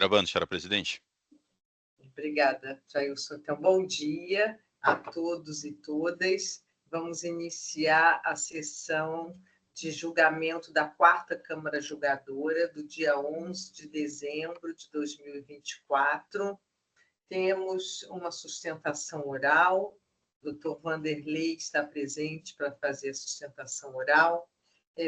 Gravando, senhora presidente. Obrigada, Jailson. Então, bom dia a todos e todas. Vamos iniciar a sessão de julgamento da 4ª Câmara Julgadora, do dia 11 de dezembro de 2024. Temos uma sustentação oral. O doutor Vanderlei está presente para fazer a sustentação oral.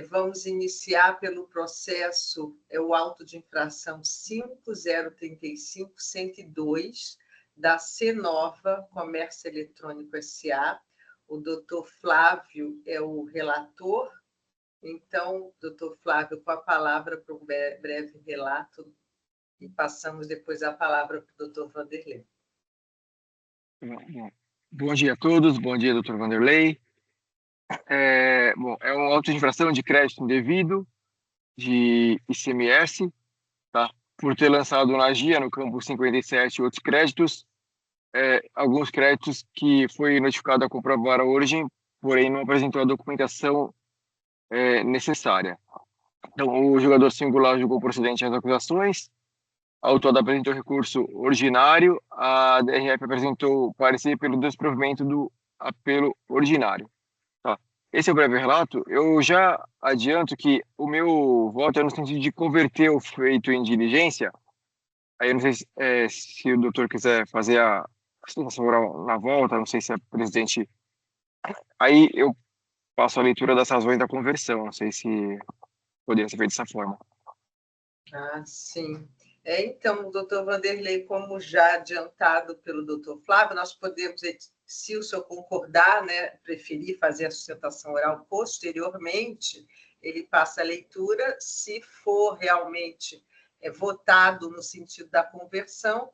Vamos iniciar pelo processo, o auto de infração 5035-102, da Cenova Comércio Eletrônico S.A. O doutor Flávio é o relator. Então, doutor Flávio, com a palavra para um breve relato, e passamos depois a palavra para o doutor Vanderlei. Bom dia a todos, bom dia, doutor Vanderlei. É um auto de infração de crédito indevido de ICMS, tá? Por ter lançado na GIA, no campo 57, outros créditos, alguns créditos que foi notificado a comprovar a origem, porém não apresentou a documentação necessária. Então, o julgador singular julgou procedente as acusações, a autora apresentou recurso ordinário, a DRF apresentou parecer pelo desprovimento do apelo ordinário. Tá. Esse é o breve relato. Eu já adianto que o meu voto é no sentido de converter o feito em diligência. Aí eu não sei se o doutor quiser fazer a sustentação oral na volta, não sei se a presidente... Aí eu passo a leitura das razões da conversão, não sei se poderia ser feito dessa forma. Sim. Então, doutor Vanderlei, como já adiantado pelo doutor Flávio, nós podemos, se o senhor concordar, né, preferir fazer a sustentação oral posteriormente, ele passa a leitura. Se for realmente votado no sentido da conversão,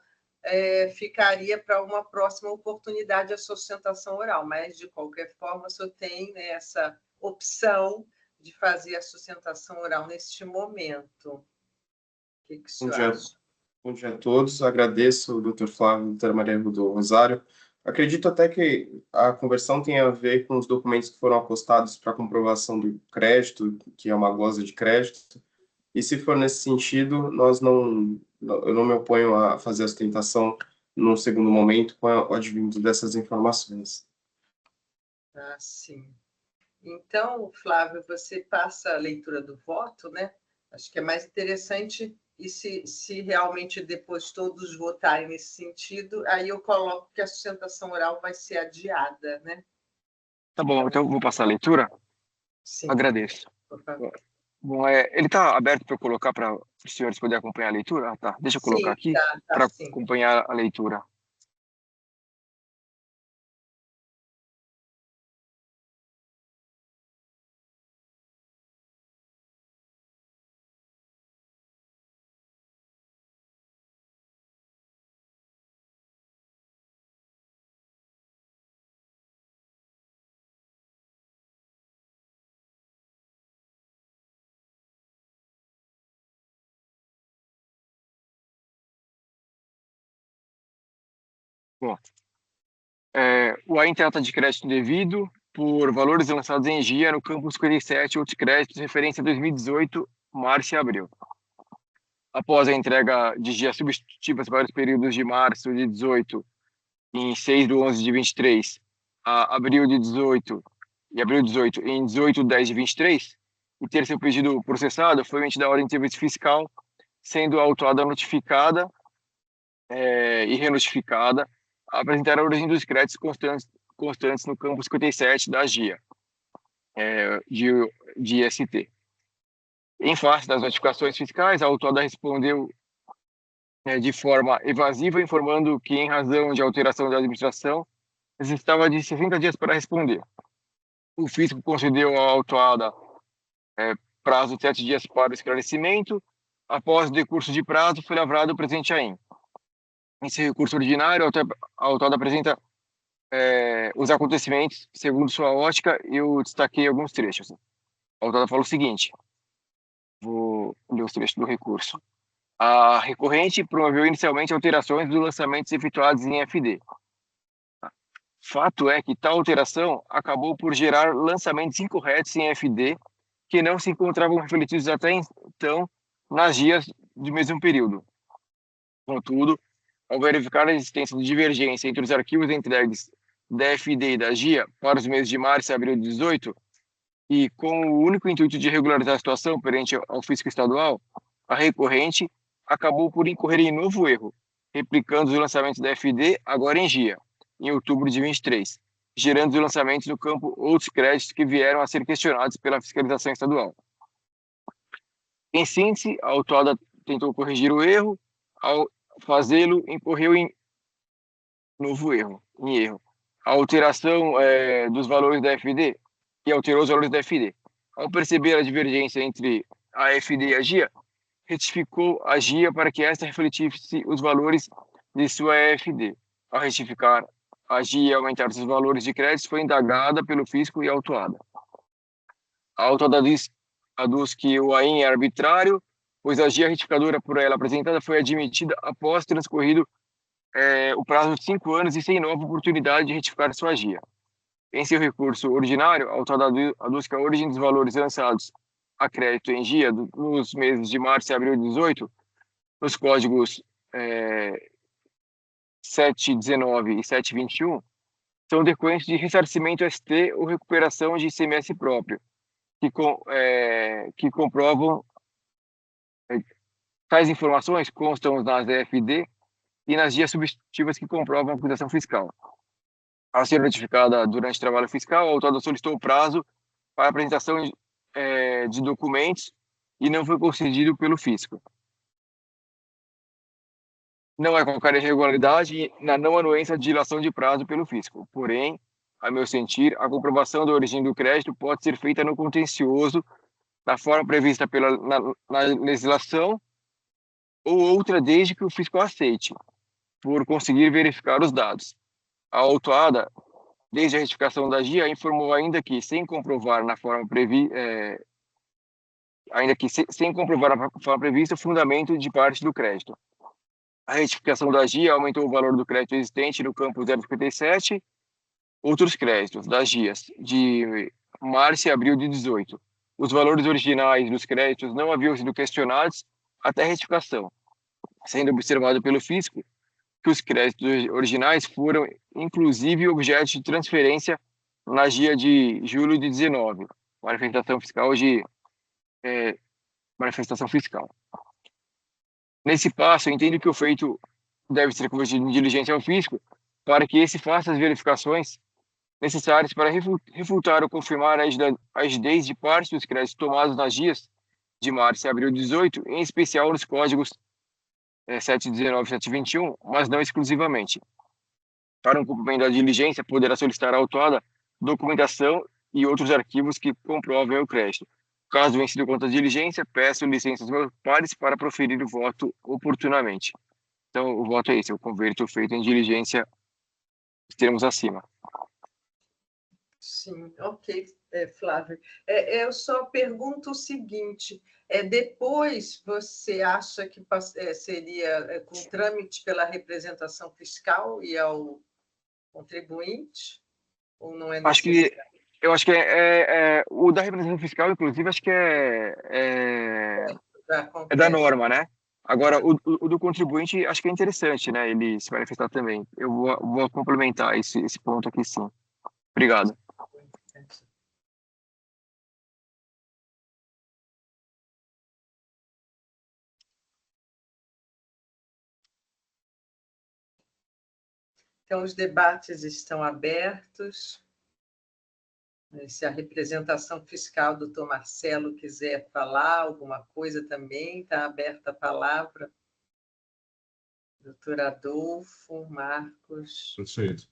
ficaria para uma próxima oportunidade a sustentação oral, mas, de qualquer forma, o senhor tem, né, essa opção de fazer a sustentação oral neste momento. O que o senhor acha? Bom dia a todos. Agradeço o doutor Flávio e a doutora Maria do Rosário. Acredito até que a conversão tenha a ver com os documentos que foram apostados para comprovação do crédito, que é uma glosa de crédito. E se for nesse sentido, eu não me oponho a fazer a sustentação num segundo momento com o advindo dessas informações. Sim. Então, Flávio, você passa a leitura do voto, né? Acho que é mais interessante, e se realmente depois todos votarem nesse sentido, aí eu coloco que a sustentação oral vai ser adiada, né? Tá bom, então eu vou passar a leitura? Sim. Agradeço. Por favor. Bom, ele está aberto para eu colocar para os senhores poderem acompanhar a leitura? Tá, deixa eu colocar aqui para acompanhar a leitura. Bom, o AIN trata de crédito indevido por valores lançados em GIA no campo 57, outros créditos, referência 2018, março e abril. Após a entrega de GIA substitutivas para os períodos de março de 18 em 6/11 de 23, a abril de 18 e abril de 18 em 18/10 de 23, e ter seu pedido processado, foi emitida a ordem de serviço fiscal, sendo a autuada notificada e renotificada a apresentar a origem dos créditos constantes no campo 57 da GIA, de IST. Em face das notificações fiscais, a autuada respondeu de forma evasiva, informando que, em razão de alteração da administração, necessitava de 60 dias para responder. O fisco concedeu à autuada prazo de 7 dias para o esclarecimento. Após o decurso de prazo, foi lavrado o presente AIN. Em seu recurso ordinário, a autuada apresenta os acontecimentos segundo sua ótica. Eu destaquei alguns trechos. A autuada fala o seguinte, vou ler os trechos do recurso. A recorrente promoveu inicialmente alterações dos lançamentos efetuados em FD. Fato é que tal alteração acabou por gerar lançamentos incorretos em FD que não se encontravam refletidos até então nas GIAs do mesmo período. Contudo, ao verificar a existência de divergência entre os arquivos entregues da FD e da GIA para os meses de março e abril de 18, e com o único intuito de regularizar a situação perante ao fisco estadual, a recorrente acabou por incorrer em novo erro, replicando os lançamentos da FD agora em GIA, em outubro de 23, gerando os lançamentos no campo outros créditos que vieram a ser questionados pela fiscalização estadual. Em síntese, a autuada tentou corrigir o erro, ao fazê-lo, incorreu em novo erro, em erro. A alteração dos valores da FD, que alterou os valores da FD. Ao perceber a divergência entre a FD e a GIA, retificou a GIA para que esta refletisse os valores de sua FD. Ao retificar a GIA e aumentar seus valores de crédito, foi indagada pelo fisco e autuada. A autuada aduz que o AIM é arbitrário, pois a GIA retificadora por ela apresentada foi admitida após transcorrido o prazo de 5 anos e sem nova oportunidade de retificar sua GIA. Em seu recurso ordinário, a autuada aduz que a origem dos valores lançados a crédito em GIA nos meses de março e abril de 18, nos códigos 719 e 721, são decorrentes de ressarcimento ST ou recuperação de ICMS próprio, que comprovam tais informações constam nas EFD e nas guias substitutivas que comprovam a acusação fiscal. Ao ser notificada durante o trabalho fiscal, a autuada solicitou o prazo para apresentação de documentos e não foi concedido pelo fisco. Não há qualquer irregularidade na não anuência de dilação de prazo pelo fisco. Porém, a meu sentir, a comprovação da origem do crédito pode ser feita no contencioso da forma prevista na legislação ou outra desde que o fisco aceite, por conseguir verificar os dados. A autuada, desde a retificação da GIA, informou ainda que, sem comprovar na forma sem comprovar na forma prevista o fundamento de parte do crédito. A retificação da GIA aumentou o valor do crédito existente no campo 0,57, outros créditos das GIAs de março e abril de 18. Os valores originais dos créditos não haviam sido questionados até a retificação, sendo observado pelo fisco que os créditos originais foram, inclusive, objeto de transferência na GIA de julho de 19, manifestação fiscal. Nesse passo, eu entendo que o feito deve ser convertido em diligência ao fisco para que esse faça as verificações necessárias para refutar ou confirmar a agidez de parte dos créditos tomados nas GIAs de março e abril de 18, em especial nos códigos 719 e 721, mas não exclusivamente. Para um cumprimento da diligência, poderá solicitar à autuada documentação e outros arquivos que comprovem o crédito. Caso vencido contra a diligência, peço licença aos meus pares para proferir o voto oportunamente. Então, o voto é esse, eu converto o feito em diligência, os termos acima. Sim, ok, Flávio. Eu só pergunto o seguinte: depois você acha que seria com trâmite pela representação fiscal e ao contribuinte? Ou não é necessário? Eu acho que o da representação fiscal, inclusive, acho que é da norma, né? Agora, o do contribuinte, acho que é interessante, né? Ele se manifestar também. Eu vou complementar esse ponto aqui, sim. Obrigado. Então, os debates estão abertos. Se a representação fiscal, doutor Marcelo, quiser falar alguma coisa também, está aberta a palavra. Doutor Adolfo, Marcos. Perfeito.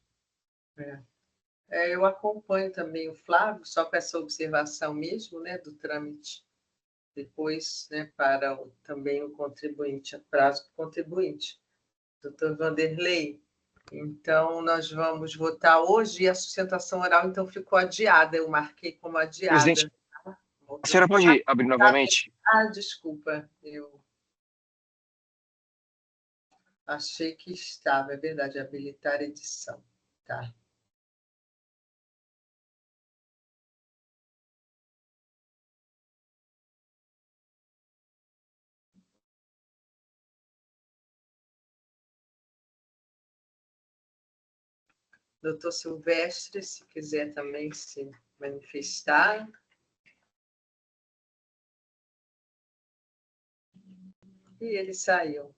Eu acompanho também o Flávio, só com essa observação mesmo, né, do trâmite. Depois, né, para também o contribuinte, a prazo do contribuinte. Doutor Vanderlei, então nós vamos votar hoje e a sustentação oral então ficou adiada, eu marquei como adiada. Presidente, a senhora pode abrir novamente? Desculpa, eu achei que estava, é verdade, habilitar a edição. Tá. Doutor Silvestre, se quiser também se manifestar. E ele saiu.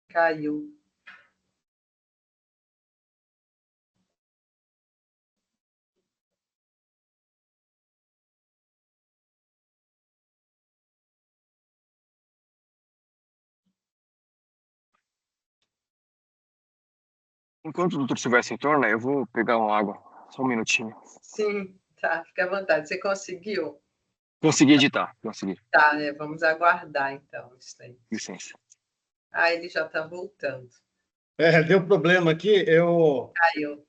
Caiu. Enquanto o doutor Silvestre retorna, eu vou pegar uma água. Só um minutinho. Sim, tá, fica à vontade. Você conseguiu? Consegui editar, consegui. Tá, vamos aguardar então isso aí. Licença. Ah, ele já está voltando. Deu problema aqui. Eu Caiu.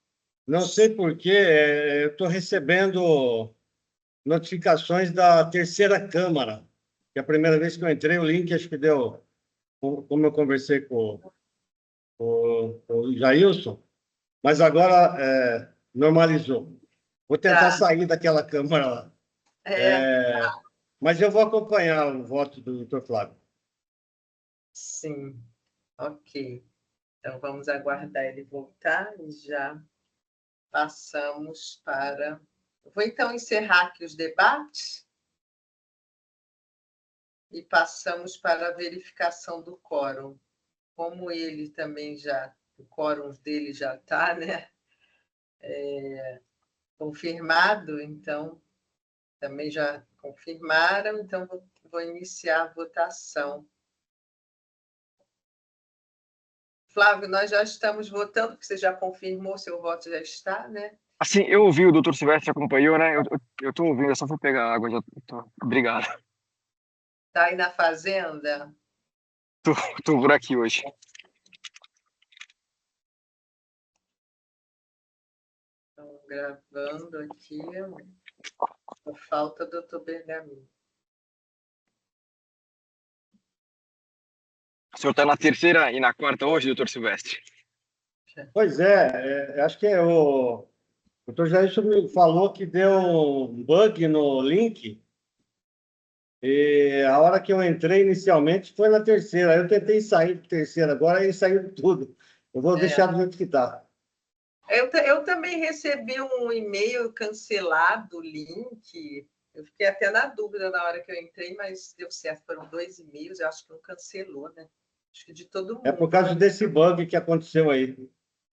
não sei por quê, eu estou recebendo notificações da terceira Câmara. Que é a primeira vez que eu entrei, o link acho que deu, como eu conversei com o Jailson, mas agora normalizou. Vou tentar Tá. sair daquela Câmara lá. Mas eu vou acompanhar o voto do doutor Flávio. Sim, ok. Então, vamos aguardar ele voltar e já passamos para... Vou, então, encerrar aqui os debates e passamos para a verificação do quórum. Como ele também já... O quórum dele já está, né? Confirmado, então, também já confirmaram, então vou iniciar a votação. Flávio, nós já estamos votando, porque você já confirmou, seu voto já está, né? Assim, eu ouvi, o doutor Silvestre acompanhou, né? Eu tô ouvindo, eu só vou pegar água. Já tô... Obrigado. Está aí na fazenda? Tô por aqui hoje. Estão gravando aqui. Falta do doutor Bergamin. O senhor está na terceira e na quarta hoje, doutor Silvestre? Pois acho que o doutor Jailson me falou que deu um bug no link. E a hora que eu entrei inicialmente foi na terceira. Aí eu tentei sair da terceira agora e saiu tudo. Eu vou deixar do jeito que está. Eu também recebi um e-mail cancelado, o link. Eu fiquei até na dúvida na hora que eu entrei, mas deu certo. Foram 2 e-mails, eu acho que não cancelou, né? Acho que de todo mundo. É por causa desse bug que aconteceu aí.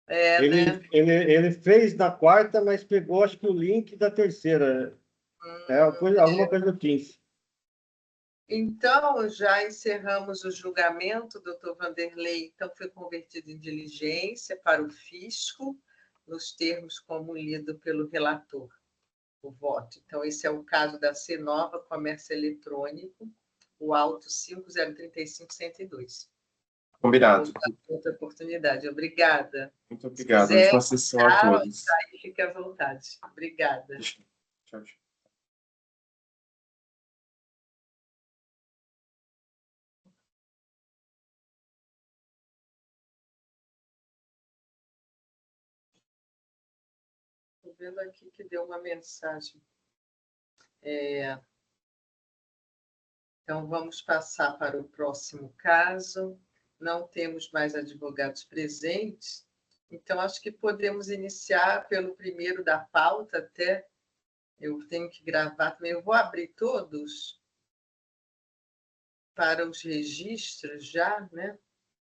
Né? Ele fez na quarta, mas pegou acho que o link da terceira. Alguma coisa do Teams. Então, já encerramos o julgamento, doutor Vanderlei, então foi convertido em diligência para o fisco, nos termos como lido pelo relator, o voto. Então, esse é o caso da Cenova Comércio Eletrônico, o auto 5035-102. Combinado. Outra oportunidade. Obrigada. Muito obrigado. Ótima sessão a todos. Aí fica à vontade. Obrigada. Tchau, tchau. Estou vendo aqui que deu uma mensagem. Então, vamos passar para o próximo caso. Não temos mais advogados presentes, então acho que podemos iniciar pelo primeiro da pauta, até eu tenho que gravar também. Eu vou abrir todos para os registros já, né?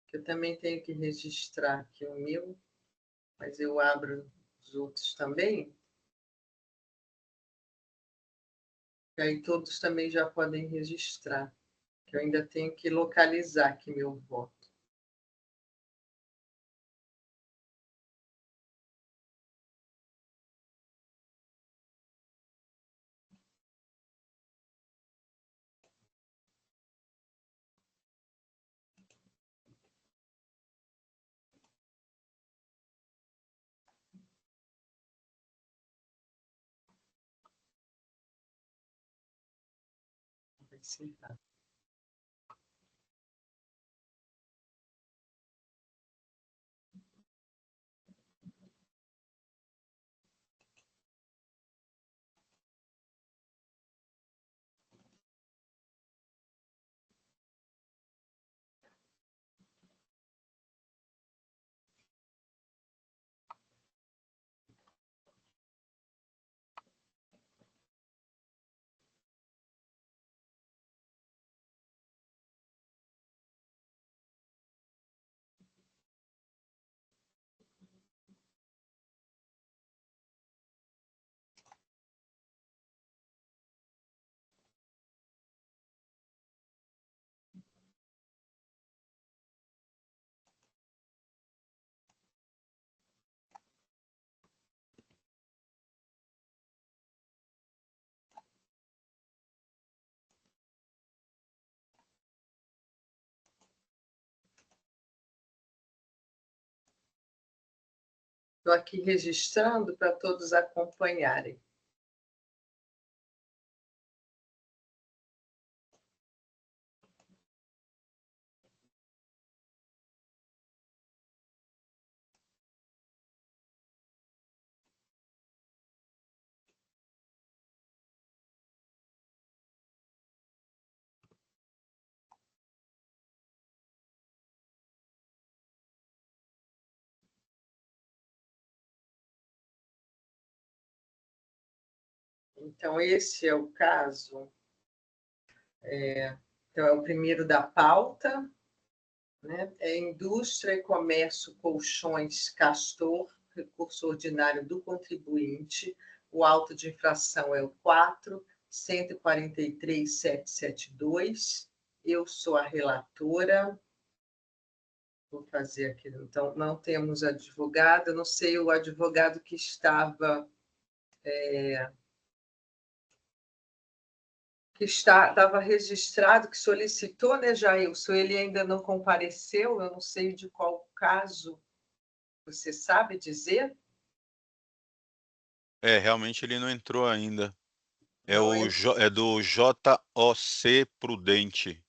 Que eu também tenho que registrar aqui o meu, mas eu abro os outros também. E aí todos também já podem registrar, que eu ainda tenho que localizar aqui meu voto. Sim, tá. Estou aqui registrando para todos acompanharem. Então, esse é o caso. Então, é o primeiro da pauta, né? É Indústria e Comércio Colchões Castor, recurso ordinário do contribuinte. O auto de infração é o 4.143.772. Eu sou a relatora. Vou fazer aqui. Então, não temos advogado. Eu não sei o advogado que estava... estava registrado, que solicitou, né, Jailson? Ele ainda não compareceu, eu não sei de qual caso, você sabe dizer? Realmente ele não entrou ainda. Não É do JOC Prudente.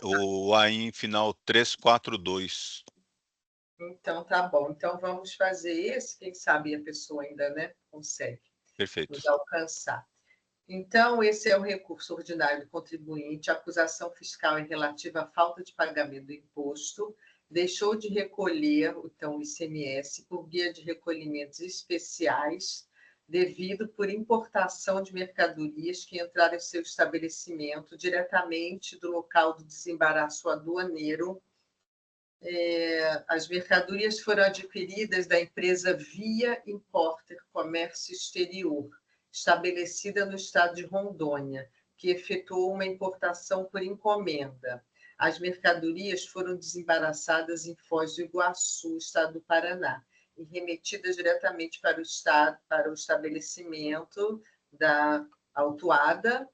O AIN final 342. Então, tá bom. Então, vamos fazer esse, quem sabe a pessoa ainda, né, consegue Perfeito. nos alcançar. Então, esse é o recurso ordinário do contribuinte, acusação fiscal em relativa à falta de pagamento do imposto, deixou de recolher, então, o ICMS por via de recolhimentos especiais, devido por importação de mercadorias que entraram em seu estabelecimento diretamente do local do desembaraço aduaneiro. As mercadorias foram adquiridas da empresa Via Importer Comércio Exterior, estabelecida no estado de Rondônia, que efetuou uma importação por encomenda. As mercadorias foram desembaraçadas em Foz do Iguaçu, estado do Paraná, e remetidas diretamente para o estado, para o estabelecimento da autuada,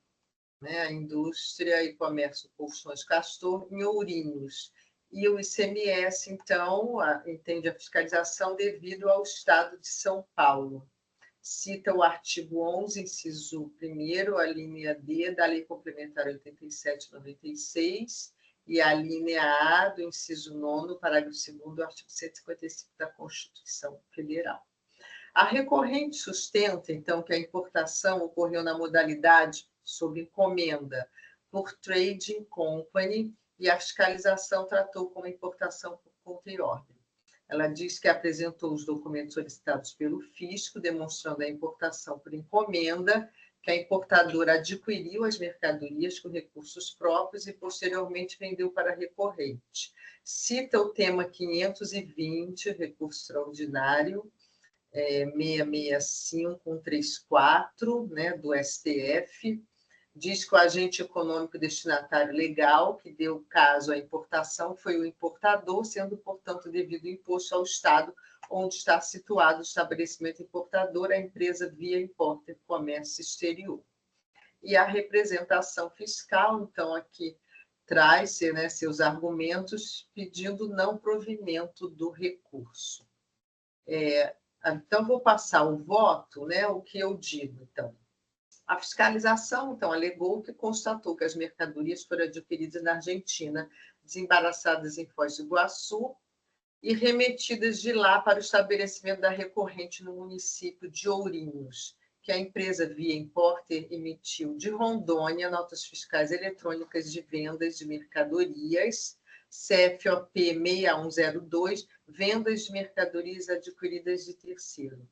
né, a Indústria e Comércio Colchões Castor, em Ourinhos. E o ICMS, então, entende a fiscalização devido ao Estado de São Paulo. Cita o artigo 11, inciso 1º, a linha D da Lei Complementar 87/96 e a linha A do inciso 9º, parágrafo 2º, do artigo 155 da Constituição Federal. A recorrente sustenta, então, que a importação ocorreu na modalidade sob encomenda por trading company e a fiscalização tratou como importação por conta e ordem. Ela diz que apresentou os documentos solicitados pelo fisco, demonstrando a importação por encomenda, que a importadora adquiriu as mercadorias com recursos próprios e posteriormente vendeu para a recorrente. Cita o tema 520, recurso extraordinário, 66534, né, do STF, diz que o agente econômico destinatário legal que deu caso à importação foi o importador, sendo, portanto, devido o imposto ao estado onde está situado o estabelecimento importador, a empresa Via Importer Comércio Exterior. E a representação fiscal, então, aqui traz, né, seus argumentos pedindo não provimento do recurso. Então, vou passar o voto, né, o que eu digo, então. A fiscalização, então, alegou que constatou que as mercadorias foram adquiridas na Argentina, desembaraçadas em Foz do Iguaçu e remetidas de lá para o estabelecimento da recorrente no município de Ourinhos, que a empresa Via Importer emitiu de Rondônia notas fiscais eletrônicas de vendas de mercadorias, CFOP 6102, vendas de mercadorias adquiridas de terceiro.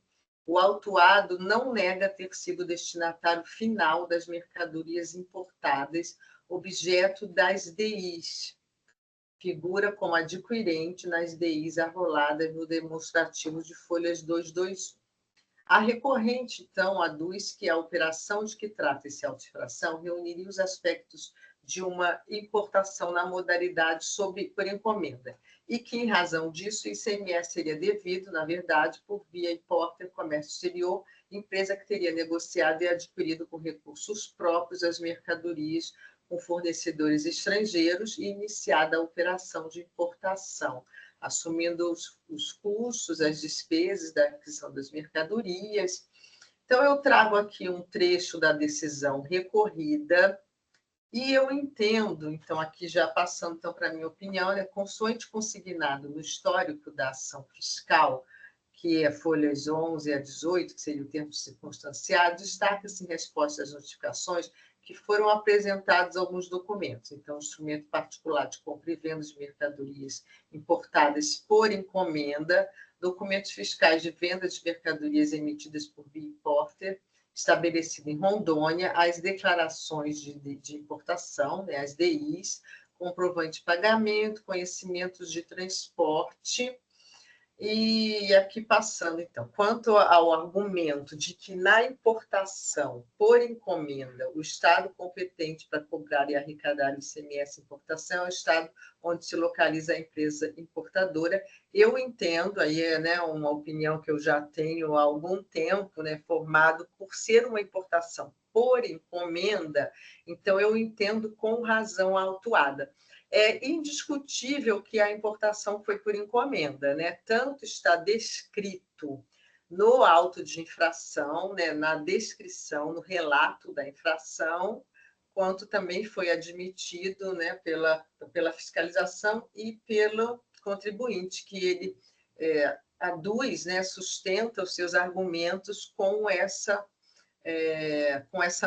O autuado não nega ter sido destinatário final das mercadorias importadas, objeto das DIs. Figura como adquirente nas DIs arroladas no demonstrativo de folhas 221. A recorrente, então, aduz que a operação de que trata esse auto-infração reuniria os aspectos de uma importação na modalidade por encomenda, e que, em razão disso, o ICMS seria devido, na verdade, por Via Importer Comércio Exterior, empresa que teria negociado e adquirido com recursos próprios as mercadorias com fornecedores estrangeiros e iniciada a operação de importação. assumindo os custos, as despesas da aquisição das mercadorias. Então, eu trago aqui um trecho da decisão recorrida e eu entendo, então, aqui já passando então, para a minha opinião, consoante consignado no histórico da ação fiscal, que é folhas 11 a 18, que seria o termo circunstanciado, destaca-se em resposta às notificações que foram apresentados alguns documentos. Então, instrumento particular de compra e venda de mercadorias importadas por encomenda, documentos fiscais de venda de mercadorias emitidas por via importer, estabelecido em Rondônia, as declarações de importação, né, as DIs, comprovante de pagamento, conhecimentos de transporte. E aqui passando, então, quanto ao argumento de que na importação, por encomenda, o Estado competente para cobrar e arrecadar o ICMS importação é o Estado onde se localiza a empresa importadora, eu entendo, aí é, né, uma opinião que eu já tenho há algum tempo, né, formado por ser uma importação por encomenda, então eu entendo com razão a autuada. É indiscutível que a importação foi por encomenda, né? Tanto está descrito no auto de infração, né, na descrição, no relato da infração, quanto também foi admitido, né, pela fiscalização e pelo contribuinte, que ele aduz, né, sustenta os seus argumentos com essa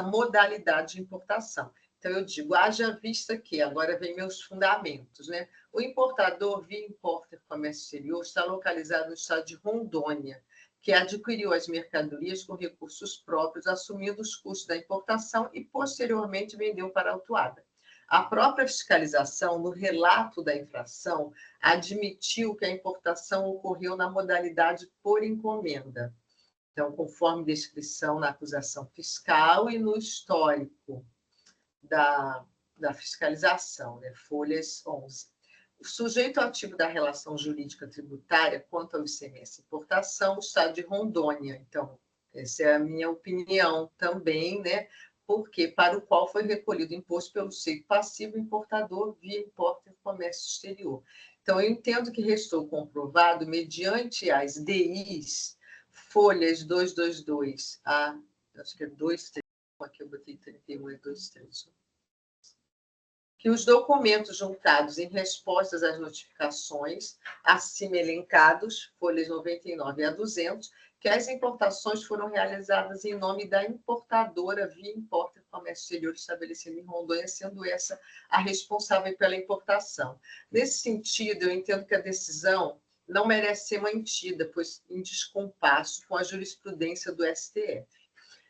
modalidade de importação. Então, eu digo, haja vista que, agora vem meus fundamentos, né? O importador via Importer Comércio Exterior está localizado no estado de Rondônia, que adquiriu as mercadorias com recursos próprios, assumindo os custos da importação e, posteriormente, vendeu para a autuada. A própria fiscalização, no relato da infração, admitiu que a importação ocorreu na modalidade por encomenda. Então, conforme descrição na acusação fiscal e no histórico da fiscalização, né? Folhas 11. O sujeito ativo da relação jurídica tributária quanto ao ICMS importação, o estado de Rondônia. Então, essa é a minha opinião também, né? Porque para o qual foi recolhido imposto pelo sujeito passivo importador via Importer Comércio Exterior. Então, eu entendo que restou comprovado, mediante as DIs, folhas 222 a, acho que é 23, aqui eu botei 31, é 23, que os documentos juntados em respostas às notificações, acima elencados, folhas 99 a 200, que as importações foram realizadas em nome da importadora via Importer Comércio Exterior estabelecida em Rondônia, sendo essa a responsável pela importação. Nesse sentido, eu entendo que a decisão não merece ser mantida, pois em descompasso com a jurisprudência do STF.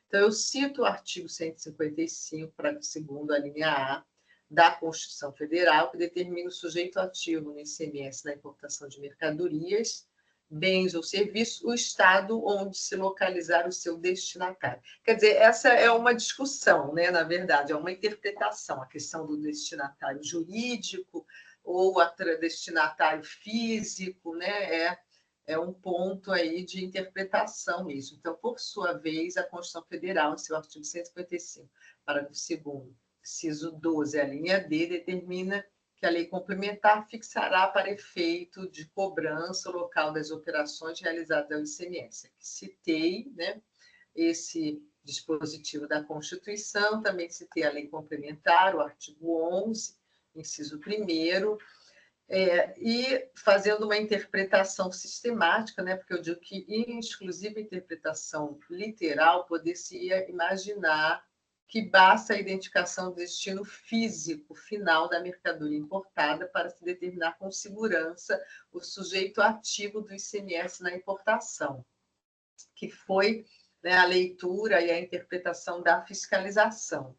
Então, eu cito o artigo 155, parágrafo 2º, a linha A, da Constituição Federal, que determina o sujeito ativo no ICMS na importação de mercadorias, bens ou serviços, o estado onde se localizar o seu destinatário. Quer dizer, essa é uma discussão, né? Na verdade, é uma interpretação, a questão do destinatário jurídico ou destinatário físico, né? É um ponto aí de interpretação mesmo. Então, por sua vez, a Constituição Federal, em seu artigo 155, parágrafo 2º, inciso 12, a linha D, determina que a lei complementar fixará para efeito de cobrança o local das operações realizadas ao ICMS. Aqui citei, né, esse dispositivo da Constituição, também citei a lei complementar, o artigo 11, inciso 1º, e fazendo uma interpretação sistemática, né, porque eu digo que, em exclusiva interpretação literal, poder-se-ia imaginar que basta a identificação do destino físico final da mercadoria importada para se determinar com segurança o sujeito ativo do ICMS na importação, que foi, né, a leitura e a interpretação da fiscalização,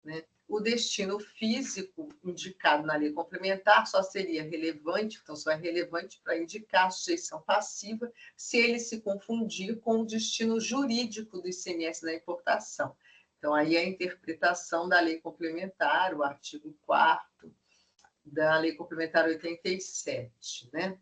né? O destino físico indicado na lei complementar só seria relevante, então só é relevante para indicar a sujeição passiva se ele se confundir com o destino jurídico do ICMS na importação. Então, aí a interpretação da lei complementar, o artigo 4º da lei complementar 87, né?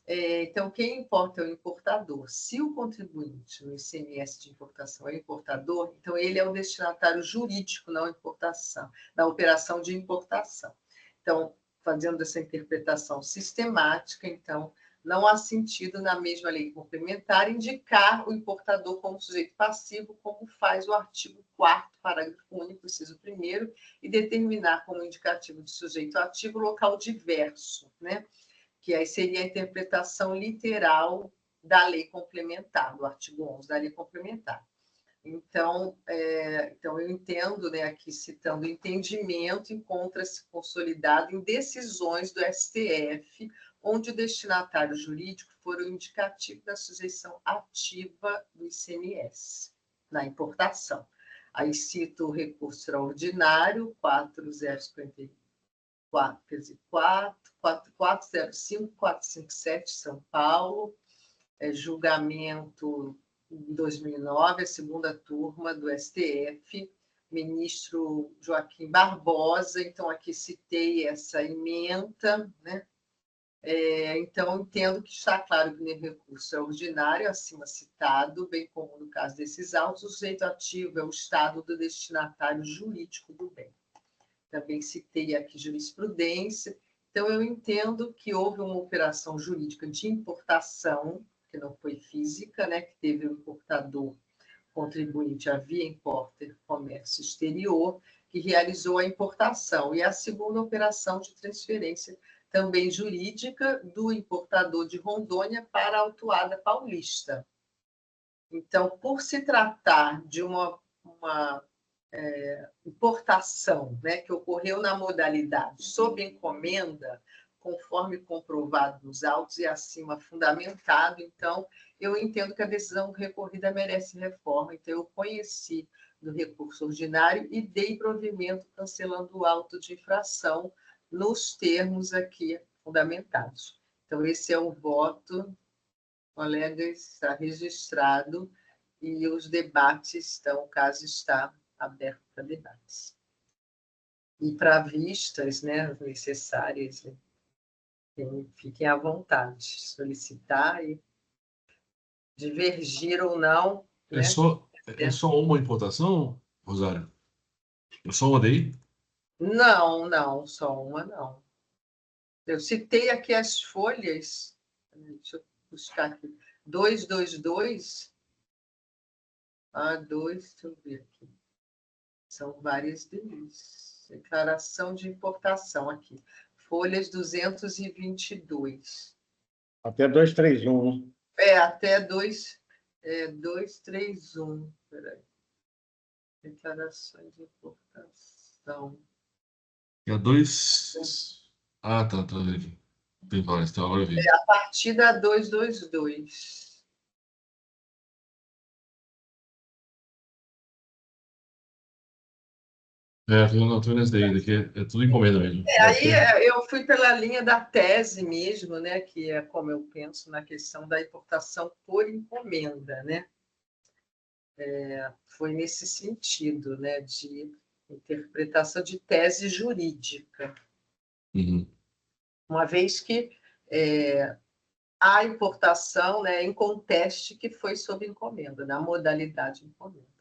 Então, quem importa é o importador. Se o contribuinte no ICMS de importação é o importador, então ele é o destinatário jurídico na importação, na operação de importação. Então, fazendo essa interpretação sistemática, então, não há sentido, na mesma lei complementar, indicar o importador como sujeito passivo, como faz o artigo 4º, parágrafo único, inciso 1º, e determinar como indicativo de sujeito ativo local diverso, né? Que aí seria a interpretação literal da lei complementar, do artigo 11 da lei complementar. Então, eu entendo, né, aqui citando o entendimento, encontra-se consolidado em decisões do STF, onde o destinatário jurídico for o indicativo da sujeição ativa do ICMS na importação. Aí cito o recurso extraordinário 405.457, São Paulo, julgamento em 2009, a segunda turma do STF, ministro Joaquim Barbosa, então aqui citei essa ementa, né? Então, entendo que está claro que no recurso ordinário, acima citado, bem como no caso desses autos, o sujeito ativo é o estado do destinatário jurídico do bem. Também citei aqui jurisprudência. Então, eu entendo que houve uma operação jurídica de importação, que não foi física, né, que teve o importador contribuinte a via importer comércio exterior, que realizou a importação, e a segunda operação de transferência também jurídica do importador de Rondônia para a Autuada Paulista. Então, por se tratar de uma importação, né, que ocorreu na modalidade sob encomenda, conforme comprovado nos autos e acima fundamentado, então, eu entendo que a decisão recorrida merece reforma, então eu conheci do recurso ordinário e dei provimento cancelando o auto de infração nos termos aqui fundamentados. Então, esse é o voto, colegas, está registrado e os debates estão, o caso está aberto para debates. E para vistas, né, necessárias, fiquem à vontade, solicitar e divergir ou não. É Né? só uma importação, Rosário? É só uma daí? Não, só uma não. Eu citei aqui as folhas, deixa eu buscar aqui, 222, deixa eu ver aqui. São várias deles. Declaração de importação aqui. Folhas 222. Até 231. Até 231. Peraí. Declarações de importação. É dois. Ah, tá. Tem várias, então agora eu vi. A partir da 222. Tô vendo esse daí, daqui é tudo encomenda mesmo. Aí eu fui pela linha da tese mesmo, né, que é como eu penso na questão da importação por encomenda, né? Foi nesse sentido, né, de interpretação de tese jurídica. Uhum. Uma vez que a importação, né, em conteste que foi sob encomenda, na modalidade de encomenda.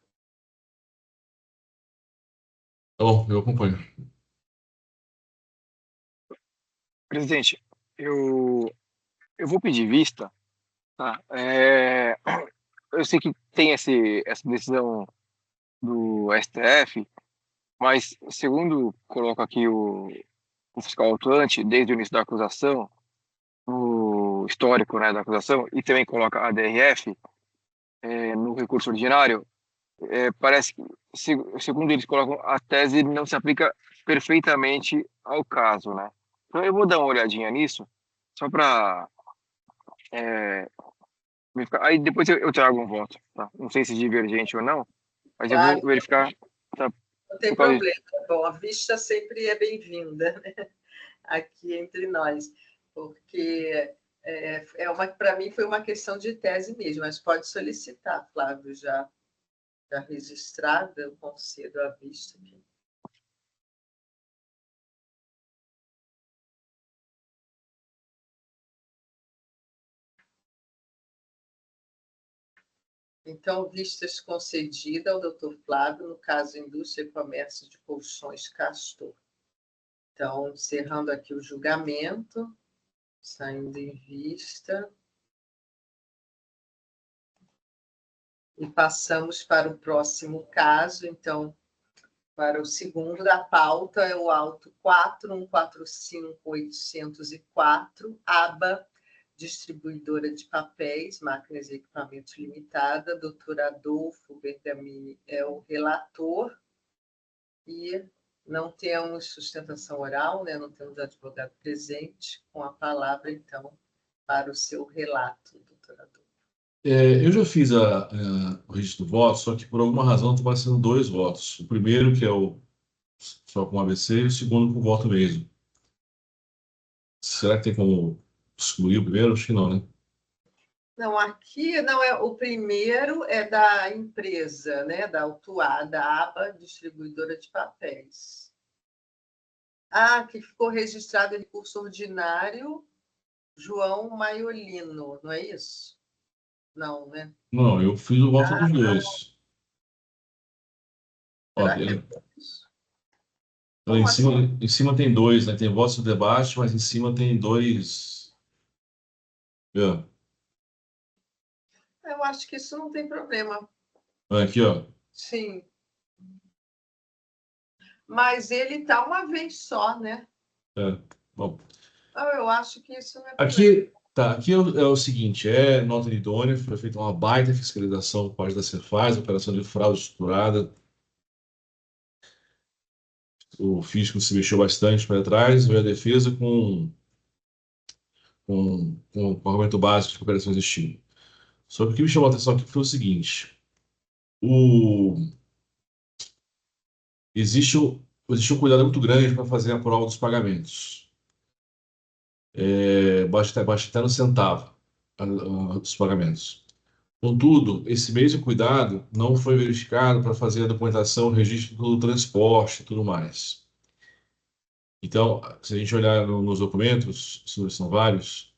Tá bom, eu acompanho. Presidente, eu vou pedir vista, tá? Eu sei que tem essa decisão do STF, mas segundo coloca aqui o fiscal autuante, desde o início da acusação, o histórico, né, da acusação, e também coloca a DRF no recurso ordinário, parece que, segundo eles colocam, a tese não se aplica perfeitamente ao caso, né? Então eu vou dar uma olhadinha nisso, só para verificar. Aí depois eu trago um voto, tá? Não sei se divergente ou não, mas eu vou Claro, verificar, tá? não tem Por causa disso. problema. Bom, a vista sempre é bem-vinda, né? Aqui entre nós, porque para mim foi uma questão de tese mesmo, mas pode solicitar, Flávio, já registrada, eu concedo a vista aqui. Então, vistas concedidas ao doutor Flávio, no caso Indústria e Comércio de Colchões Castor. Então, encerrando aqui o julgamento, saindo em vista. E passamos para o próximo caso, então, para o segundo da pauta, é o auto 4145804, aba Distribuidora de Papéis, Máquinas e Equipamentos Limitada, doutor Adolfo Bergamini é o relator, e não temos sustentação oral, né? Não temos advogado presente, com a palavra, então, para o seu relato, doutor Adolfo. Eu já fiz o registro do voto, só que por alguma razão estão aparecendo dois votos. O primeiro, que é o só com ABC, e o segundo com voto mesmo. Será que tem como excluir o primeiro? Acho que não, né? Não, aqui não é o primeiro, é da empresa, né, da Autuada, da aba Distribuidora de Papéis. Que ficou registrado em curso ordinário João Maiolino, não é isso? Não, né? Não, eu fiz o voto dos dois. Ó, Será que é isso? então, em cima tem dois, né? Tem voto do debate, mas em cima tem dois. É. Eu acho que isso não tem problema. Aqui, ó. Sim. Mas ele está uma vez só, né? Bom. Eu acho que isso não é problema. Aqui é o seguinte, nota idônea, foi feita uma baita fiscalização por parte da Cefaz, operação de fraude estruturada. O fisco se mexeu bastante para trás, veio a defesa com o argumento básico de cooperação de estímulo. Só que o que me chamou a atenção aqui foi o seguinte: existe um cuidado muito grande para fazer a prova dos pagamentos. Basta até no centavo os pagamentos. Contudo, esse mesmo cuidado não foi verificado para fazer a documentação, o registro do transporte e tudo mais. Então, se a gente olhar nos documentos, são vários,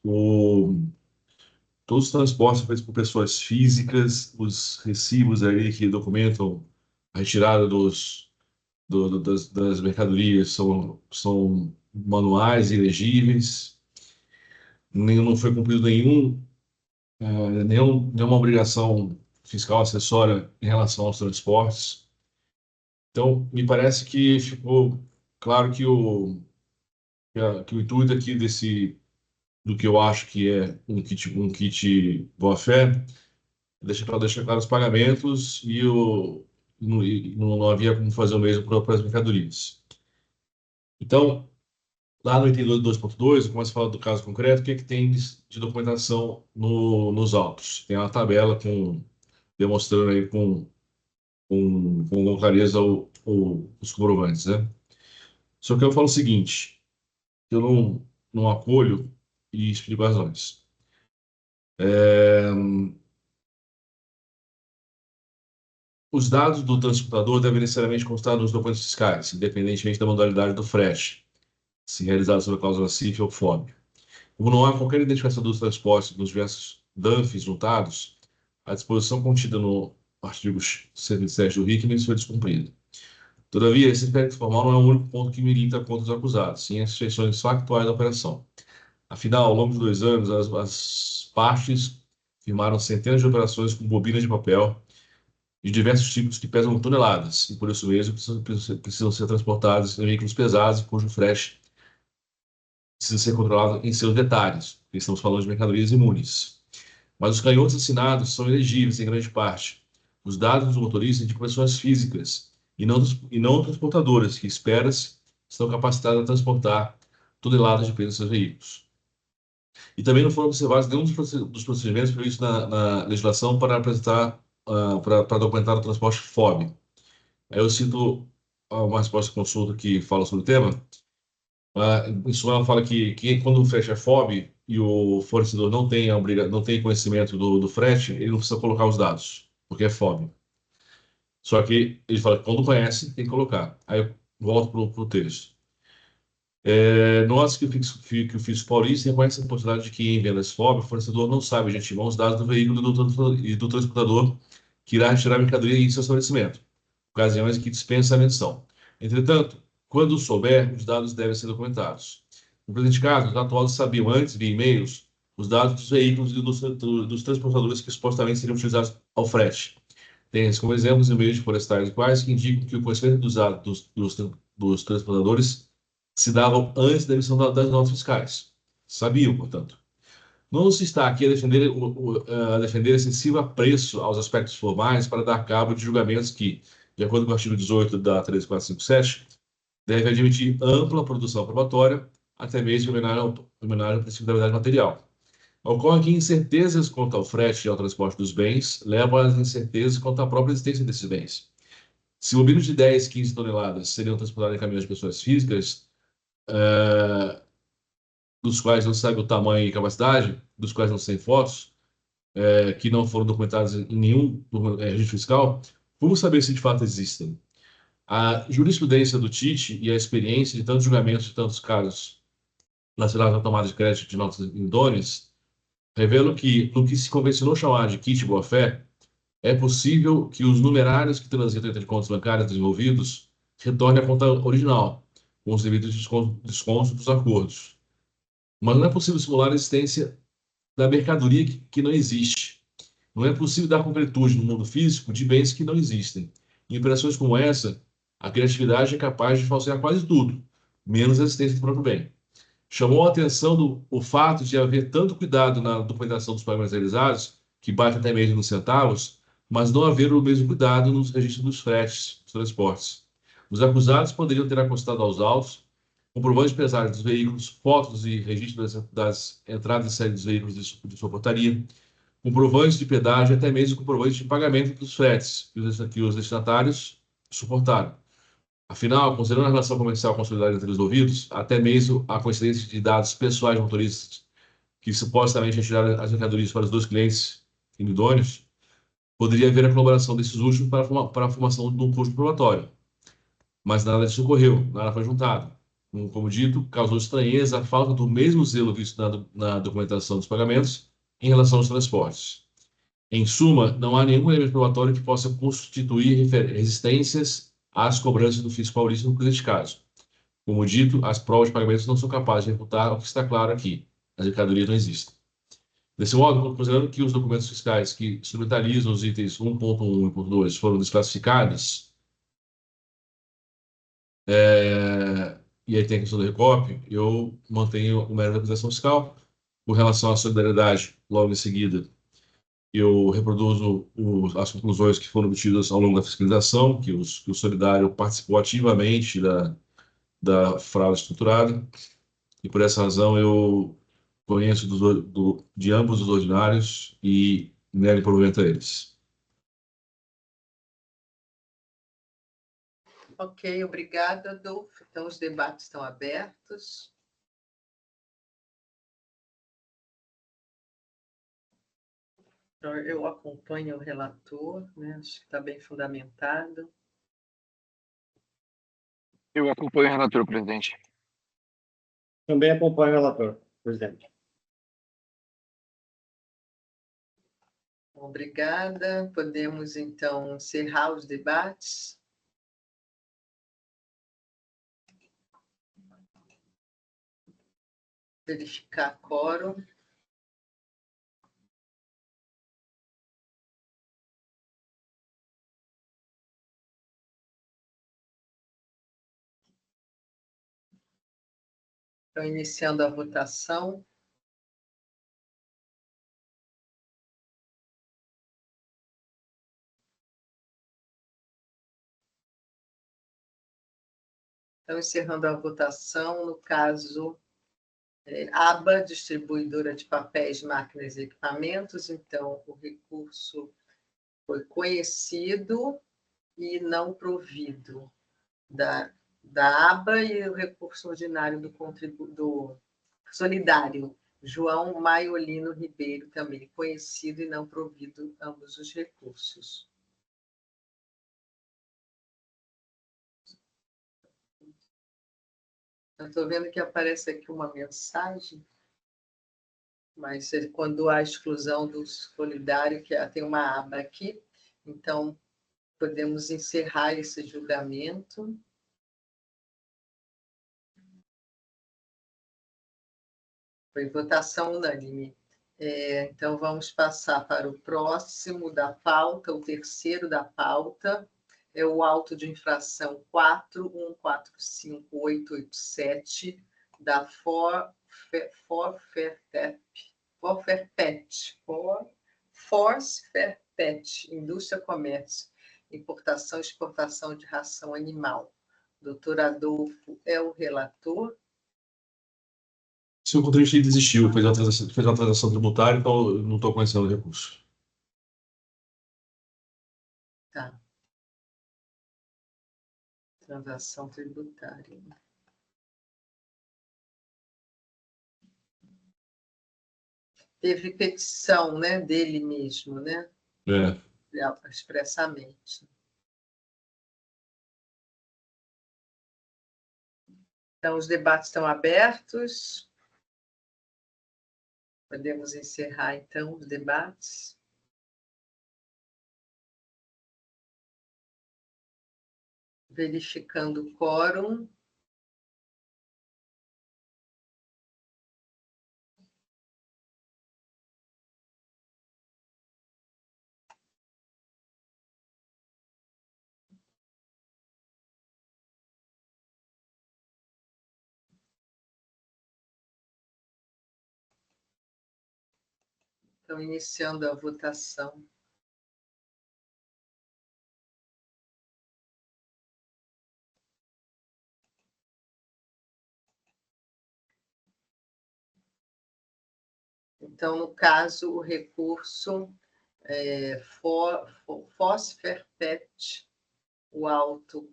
todos os transportes são feitos por pessoas físicas, os recibos ali que documentam a retirada das mercadorias são manuais e ilegíveis. Não foi cumprido nenhuma obrigação fiscal acessória em relação aos transportes. Então, me parece que ficou claro que que o intuito aqui do que eu acho que é um kit boa-fé, deixar claro os pagamentos e não havia como fazer o mesmo para as mercadorias. Então, lá no item 2.2, eu começo a falar do caso concreto, o que é que tem de documentação nos autos. Tem uma tabela demonstrando aí com clareza os comprovantes, né? Só que eu falo o seguinte, eu não acolho e explico as razões. Os dados do transportador devem necessariamente constar nos documentos fiscais, independentemente da modalidade do frete, se realizado sob a cláusula CIF ou FOB. Como não há qualquer identificação dos transportes nos diversos DANFs juntados, a disposição contida no artigo 107 do RICMES foi descumprida. Todavia, esse aspecto formal não é o único ponto que milita contra os acusados, sim as restrições factuais da operação. Afinal, ao longo de 2 anos, as partes firmaram centenas de operações com bobinas de papel de diversos tipos que pesam toneladas, e por isso mesmo precisam ser transportados em veículos pesados, cujo frete precisa ser controlado em seus detalhes, porque estamos falando de mercadorias imunes. Mas os canhotos assinados são elegíveis em grande parte. Os dados dos motoristas indicam pessoas físicas e não transportadoras, que espera-se estão capacitadas a transportar toneladas de peso em seus veículos. E também não foram observados nenhum dos procedimentos previstos na legislação para apresentar, para documentar o transporte FOB. Aí eu cito uma resposta de consulta que fala sobre o tema. Em suma, ela fala que quando o frete é FOB e o fornecedor não tem conhecimento do frete, ele não precisa colocar os dados, porque é FOB. Só que ele fala que quando conhece, tem que colocar. Aí eu volto para o texto. Nós que o fisco paulista reconhece a possibilidade de que em vendas FOB, o fornecedor não sabe de antemão os dados do veículo e do transportador que irá retirar a mercadoria em seu estabelecimento, ocasiões em que dispensa a menção. Entretanto, Quando souber, os dados devem ser documentados. No presente caso, os atuados sabiam antes, via e-mails, os dados dos veículos e dos transportadores que supostamente seriam utilizados ao frete. Tem-se como exemplo os e-mails de florestais quais que indicam que o conhecimento dos dados dos transportadores se davam antes da emissão das notas fiscais. Sabiam, portanto. Não se está aqui a defender excessivo apreço aos aspectos formais para dar cabo de julgamentos que, de acordo com o artigo 18 da 13457, devem admitir ampla produção probatória, até mesmo em homenagem ao princípio da verdade material. Ocorre que incertezas quanto ao frete e ao transporte dos bens levam às incertezas quanto à própria existência desses bens. Se bobinos de 10, 15 toneladas seriam transportados em caminhões de pessoas físicas, dos quais não se sabe o tamanho e capacidade, dos quais não se tem fotos, que não foram documentados em nenhum registro fiscal, como saber se de fato existem? A jurisprudência do TIT e a experiência de tantos julgamentos de tantos casos relacionados à tomada de crédito de notas idôneas revelam que, no que se convencionou chamar de kit boa-fé, é possível que os numerários que transitam entre contas bancárias desenvolvidos retornem à conta original, com os devidos descontos dos acordos. Mas não é possível simular a existência da mercadoria que não existe. Não é possível dar concretude no mundo físico de bens que não existem. Em operações como essa, a criatividade é capaz de falsear quase tudo, menos a existência do próprio bem. Chamou a atenção o fato de haver tanto cuidado na documentação dos pagamentos realizados, que bate até mesmo nos centavos, mas não haver o mesmo cuidado nos registros dos fretes, dos transportes. Os acusados poderiam ter acostado aos autos comprovantes de pesagem dos veículos, fotos e registros das entradas e saídas dos veículos de sua portaria, comprovantes de pedágio e até mesmo comprovantes de pagamento dos fretes que os destinatários suportaram. Afinal, considerando a relação comercial consolidada entre os envolvidos, até mesmo a coincidência de dados pessoais de motoristas que supostamente retiraram as mercadorias para os dois clientes idôneos, poderia haver a colaboração desses últimos para a formação de um custo probatório. Mas nada disso ocorreu, nada foi juntado. Como dito, causou estranheza a falta do mesmo zelo visto na documentação dos pagamentos em relação aos transportes. Em suma, não há nenhum elemento probatório que possa constituir resistências às cobranças do fisco paulista no presente caso. Como dito, as provas de pagamentos não são capazes de refutar o que está claro aqui: as mercadorias não existem. Desse modo, considerando que os documentos fiscais que instrumentalizam os itens 1.1 e 1.2 foram desclassificados, e aí tem a questão do recop, eu mantenho o mérito da acusação fiscal. Com relação à solidariedade, logo em seguida, eu reproduzo as conclusões que foram obtidas ao longo da fiscalização, que o solidário participou ativamente da fraude estruturada, e por essa razão eu conheço de ambos os ordinários e nego provimento a eles. Ok, obrigada, Adolfo. Então, os debates estão abertos. Eu acompanho o relator, né? Acho que está bem fundamentado. Eu acompanho o relator, presidente. Também acompanho o relator, presidente. Obrigada. Podemos, então, encerrar os debates. Verificar quórum. Então, iniciando a votação. Então, encerrando a votação, no caso, ABA, distribuidora de papéis, máquinas e equipamentos. Então, o recurso foi conhecido e não provido da ABA, e o recurso ordinário do solidário, João Maiolino Ribeiro, também conhecido e não provido, ambos os recursos. Eu estou vendo que aparece aqui uma mensagem, mas quando há exclusão do solidário, que tem uma aba aqui, então podemos encerrar esse julgamento. Foi votação unânime. Então, vamos passar para o próximo da pauta, o terceiro da pauta, é o auto de infração 4145887 da Forceferpet, Indústria Comércio, Importação e Exportação de Ração Animal. Doutor Adolfo é o relator. Se o contribuinte desistiu, fez uma transação tributária, então eu não estou conhecendo o recurso. Tá. Transação tributária. Teve petição, né, dele mesmo, né? Expressamente. Então, os debates estão abertos. Podemos encerrar, então, os debates. Verificando o quórum. Então, iniciando a votação. Então, no caso, o recurso Forceferpet, o auto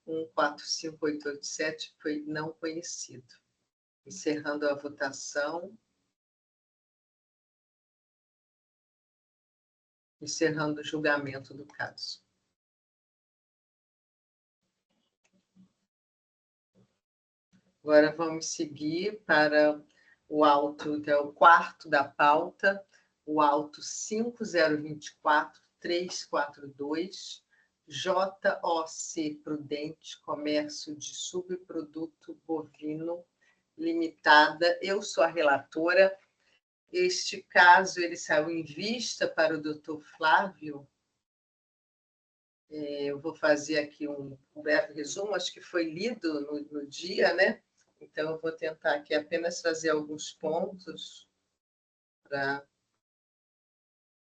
4145887, foi não conhecido. Encerrando a votação. Encerrando o julgamento do caso. Agora vamos seguir para o auto, que é o quarto da pauta, o auto 5024342, JOC Prudente, Comércio de Subproduto Bovino Limitada. Eu sou a relatora. Este caso ele saiu em vista para o doutor Flávio. Eu vou fazer aqui um breve resumo, acho que foi lido no dia, né? Então, eu vou tentar aqui apenas trazer alguns pontos para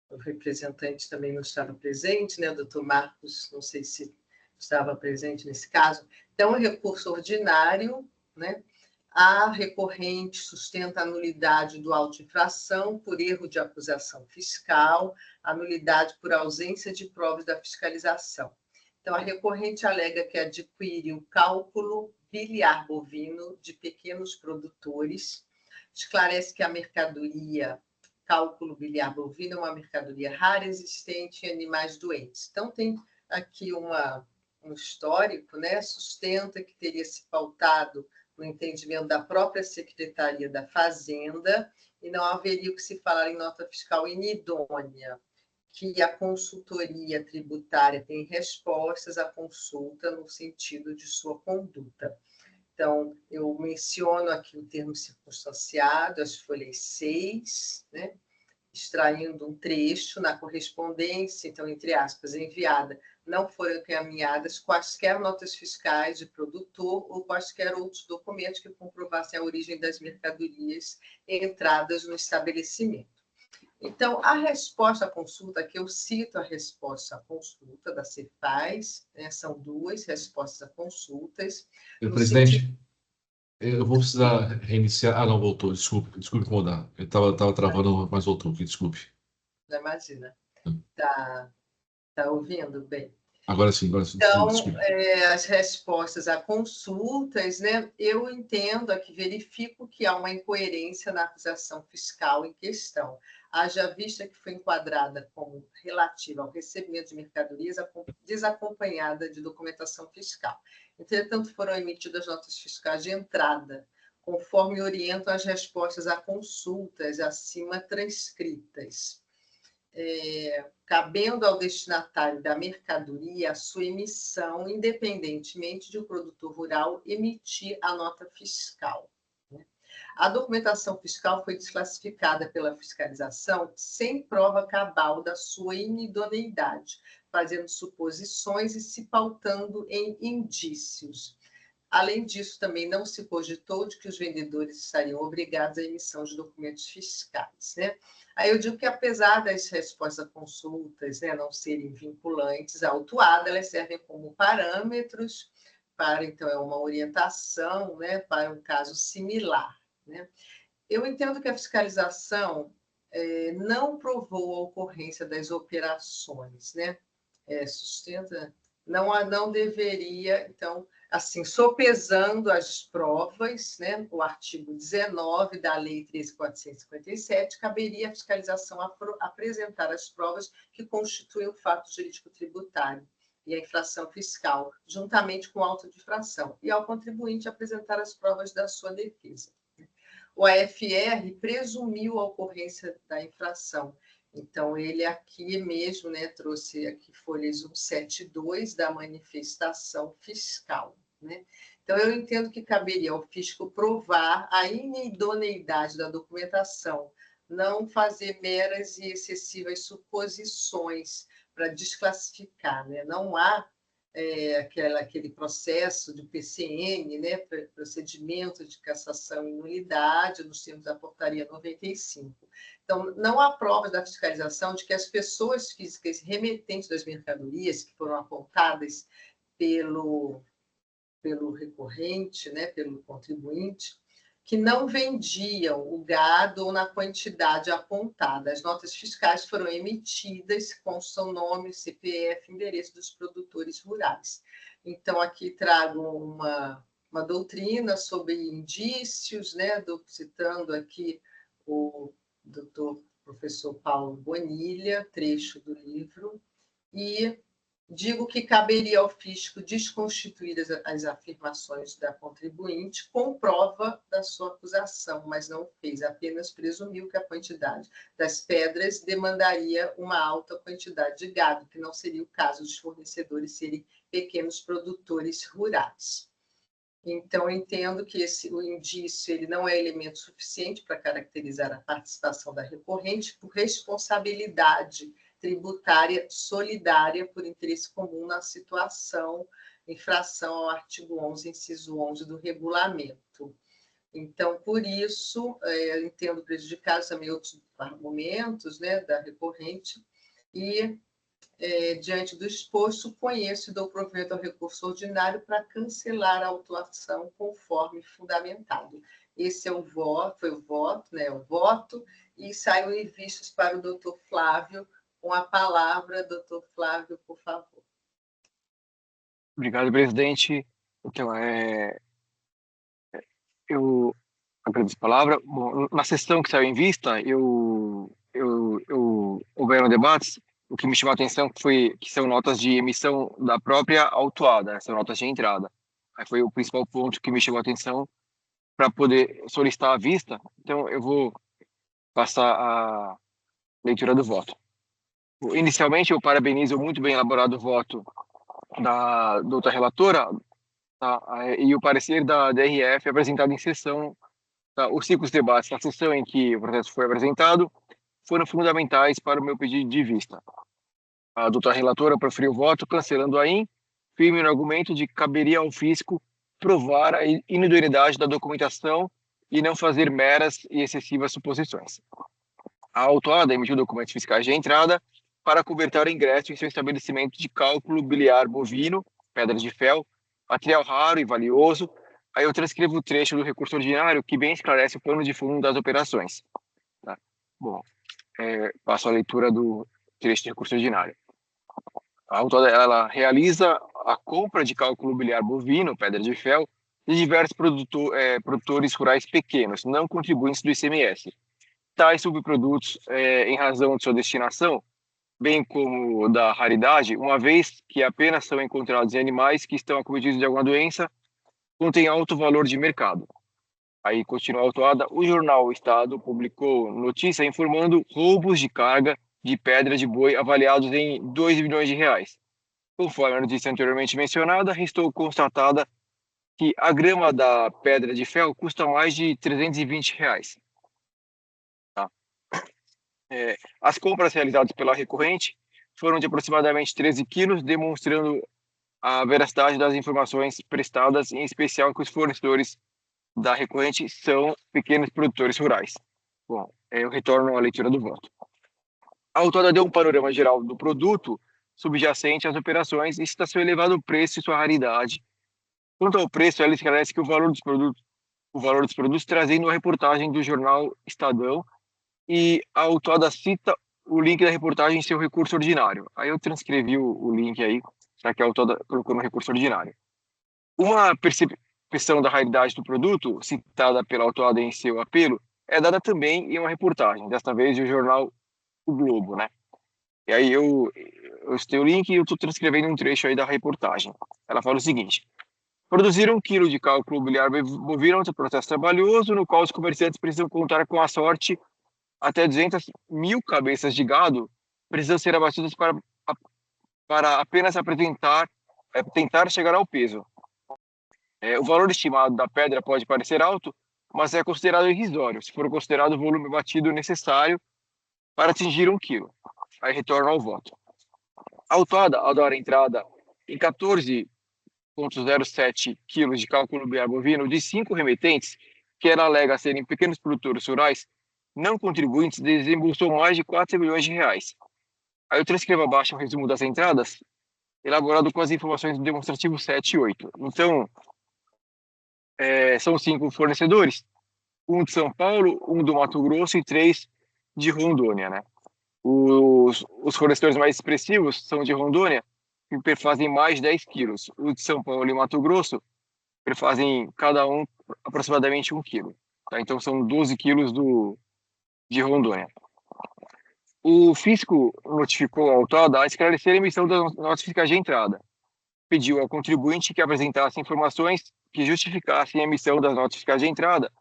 o representante também não estava presente, né? O doutor Marcos, não sei se estava presente nesse caso. Então, o recurso ordinário, né? A recorrente sustenta a nulidade do auto de infração por erro de acusação fiscal, a nulidade por ausência de provas da fiscalização. Então, a recorrente alega que adquire o cálculo biliar bovino de pequenos produtores, esclarece que a mercadoria cálculo biliar bovino é uma mercadoria rara existente em animais doentes. Então, tem aqui um histórico, né? Sustenta que teria se pautado no entendimento da própria Secretaria da Fazenda e não haveria o que se falar em nota fiscal inidônea, que a consultoria tributária tem respostas à consulta no sentido de sua conduta. Então, eu menciono aqui o termo circunstanciado, as folhas 6, né? Extraindo um trecho na correspondência, então, entre aspas, enviada, não foram encaminhadas quaisquer notas fiscais de produtor ou quaisquer outros documentos que comprovassem a origem das mercadorias entradas no estabelecimento. Então, a resposta à consulta, que eu cito a resposta à consulta da Cefaz, né, são duas respostas a consultas. Presidente, eu vou precisar reiniciar. Ah, não, voltou. Desculpe incomodar. Eu estava travando, mas voltou aqui, desculpe. Não imagina. Tá ouvindo bem? Agora sim. Então, as respostas a consultas, né? Eu entendo aqui, verifico que há uma incoerência na acusação fiscal em questão, haja vista que foi enquadrada como relativa ao recebimento de mercadorias desacompanhada de documentação fiscal. Entretanto, foram emitidas notas fiscais de entrada, conforme orientam as respostas a consultas acima transcritas. Cabendo ao destinatário da mercadoria a sua emissão, independentemente de o produtor rural emitir a nota fiscal. A documentação fiscal foi desclassificada pela fiscalização sem prova cabal da sua inidoneidade, fazendo suposições e se pautando em indícios. Além disso, também não se cogitou de que os vendedores estariam obrigados à emissão de documentos fiscais, né? Aí eu digo que, apesar das respostas a consultas, né, não serem vinculantes à autuada, elas servem como parâmetros para, então, é uma orientação, né, para um caso similar, né? Eu entendo que a fiscalização não provou a ocorrência das operações, né? Sustenta, não deveria, então, assim, sopesando as provas, né, o artigo 19 da Lei 13.457, caberia à fiscalização apresentar as provas que constituem o fato jurídico tributário e a infração fiscal, juntamente com o auto de infração, e ao contribuinte apresentar as provas da sua defesa. O AFR presumiu a ocorrência da infração. Então, ele aqui mesmo, né, trouxe aqui folhas 172 da manifestação fiscal, né? Então, eu entendo que caberia ao fisco provar a inidoneidade da documentação, não fazer meras e excessivas suposições para desclassificar, né? Não há aquele processo de PCN, né, procedimento de cassação e nulidade, nos termos da portaria 95. Então, não há provas da fiscalização de que as pessoas físicas remetentes das mercadorias que foram apontadas pelo recorrente, né, pelo contribuinte, que não vendiam o gado ou na quantidade apontada. As notas fiscais foram emitidas com seu nome, CPF, endereço dos produtores rurais. Então, aqui trago uma doutrina sobre indícios, né, citando aqui o doutor professor Paulo Bonilha, trecho do livro, e digo que caberia ao fisco desconstituir as afirmações da contribuinte com prova da sua acusação, mas não fez, apenas presumiu que a quantidade das pedras demandaria uma alta quantidade de gado, que não seria o caso dos fornecedores serem pequenos produtores rurais. Então, entendo que o indício ele não é elemento suficiente para caracterizar a participação da recorrente por responsabilidade tributária solidária por interesse comum na situação, infração ao artigo 11, inciso 11 do regulamento. Então, por isso, entendo prejudicados também outros argumentos, né, da recorrente e, diante do exposto, conheço e dou provimento ao recurso ordinário para cancelar a autuação conforme fundamentado. Esse é o voto, foi o voto, né, o voto, e saiu em vistas para o doutor Flávio. Com a palavra, doutor Flávio, por favor. Obrigado, presidente. Então, eu agradeço a palavra. Bom, na sessão que saiu em vista, houveram debates. O que me chamou a atenção foi que são notas de emissão da própria autuada, são notas de entrada. Aí foi o principal ponto que me chamou a atenção para poder solicitar a vista. Então, eu vou passar a leitura do voto. Inicialmente, eu parabenizo o muito bem elaborado o voto da doutora relatora, tá, e o parecer da DRF apresentado em sessão, tá, os 5 debates da sessão em que o processo foi apresentado foram fundamentais para o meu pedido de vista. A doutora relatora proferiu o voto cancelando a IN, firme no argumento de que caberia ao fisco provar a inidoneidade da documentação e não fazer meras e excessivas suposições. A autuada emitiu documentos fiscais de entrada para cobertar o ingresso em seu estabelecimento de cálculo biliar bovino, pedras de fel, material raro e valioso. Aí eu transcrevo o trecho do recurso ordinário que bem esclarece o plano de fundo das operações. Tá? Bom, passo a leitura do trecho do recurso ordinário. A autuada ela realiza a compra de cálculo biliar bovino, pedra de fel, de diversos produtores rurais pequenos, não contribuintes do ICMS. Tais subprodutos, em razão de sua destinação, bem como da raridade, uma vez que apenas são encontrados em animais que estão acometidos de alguma doença, contém alto valor de mercado. Aí continua a autuada, o jornal O Estado publicou notícia informando roubos de carga de pedra de boi avaliados em 2 milhões de reais. Conforme a notícia anteriormente mencionada, restou constatada que a grama da pedra de fel custa mais de R$ 320. Tá? As compras realizadas pela recorrente foram de aproximadamente 13 quilos, demonstrando a veracidade das informações prestadas, em especial que os fornecedores da recorrente são pequenos produtores rurais. Bom, eu retorno à leitura do voto. A autora deu um panorama geral do produto subjacente às operações e cita seu elevado preço e sua raridade. Quanto ao preço, ela esclarece que o valor dos produtos trazendo a reportagem do jornal Estadão, e a autora cita o link da reportagem em seu recurso ordinário. Aí eu transcrevi o link aí, já que a autora colocou no recurso ordinário. Uma percepção da raridade do produto, citada pela autora em seu apelo, é dada também em uma reportagem, desta vez do jornal O Globo, né? E aí eu citei o link e eu estou transcrevendo um trecho aí da reportagem. Ela fala o seguinte: produzir 1 quilo de cálculo biliar bovino é um processo trabalhoso, no qual os comerciantes precisam contar com a sorte. Até 200 mil cabeças de gado precisam ser abatidas para apenas tentar chegar ao peso. O valor estimado da pedra pode parecer alto, mas é considerado irrisório, se for considerado o volume batido necessário para atingir 1 quilo. Aí retorno ao voto. A autora, ao dar entrada em 14,07 quilos de cálculo biliar bovino de 5 remetentes, que ela alega serem pequenos produtores rurais, não contribuintes, desembolsou mais de R$ 4 milhões. Aí eu transcrevo abaixo o resumo das entradas, elaborado com as informações do demonstrativo 7 e 8. Então, são 5 fornecedores, 1 de São Paulo, 1 do Mato Grosso e 3 de Rondônia, né? Os fornecedores mais expressivos são de Rondônia, que perfazem mais de 10 quilos. Os de São Paulo e Mato Grosso perfazem cada um aproximadamente 1 quilo. Tá? Então, são 12 quilos de Rondônia. O fisco notificou a autora a esclarecer a emissão das notas fiscais de entrada. Pediu ao contribuinte que apresentasse informações que justificassem a emissão das notas fiscais de entrada,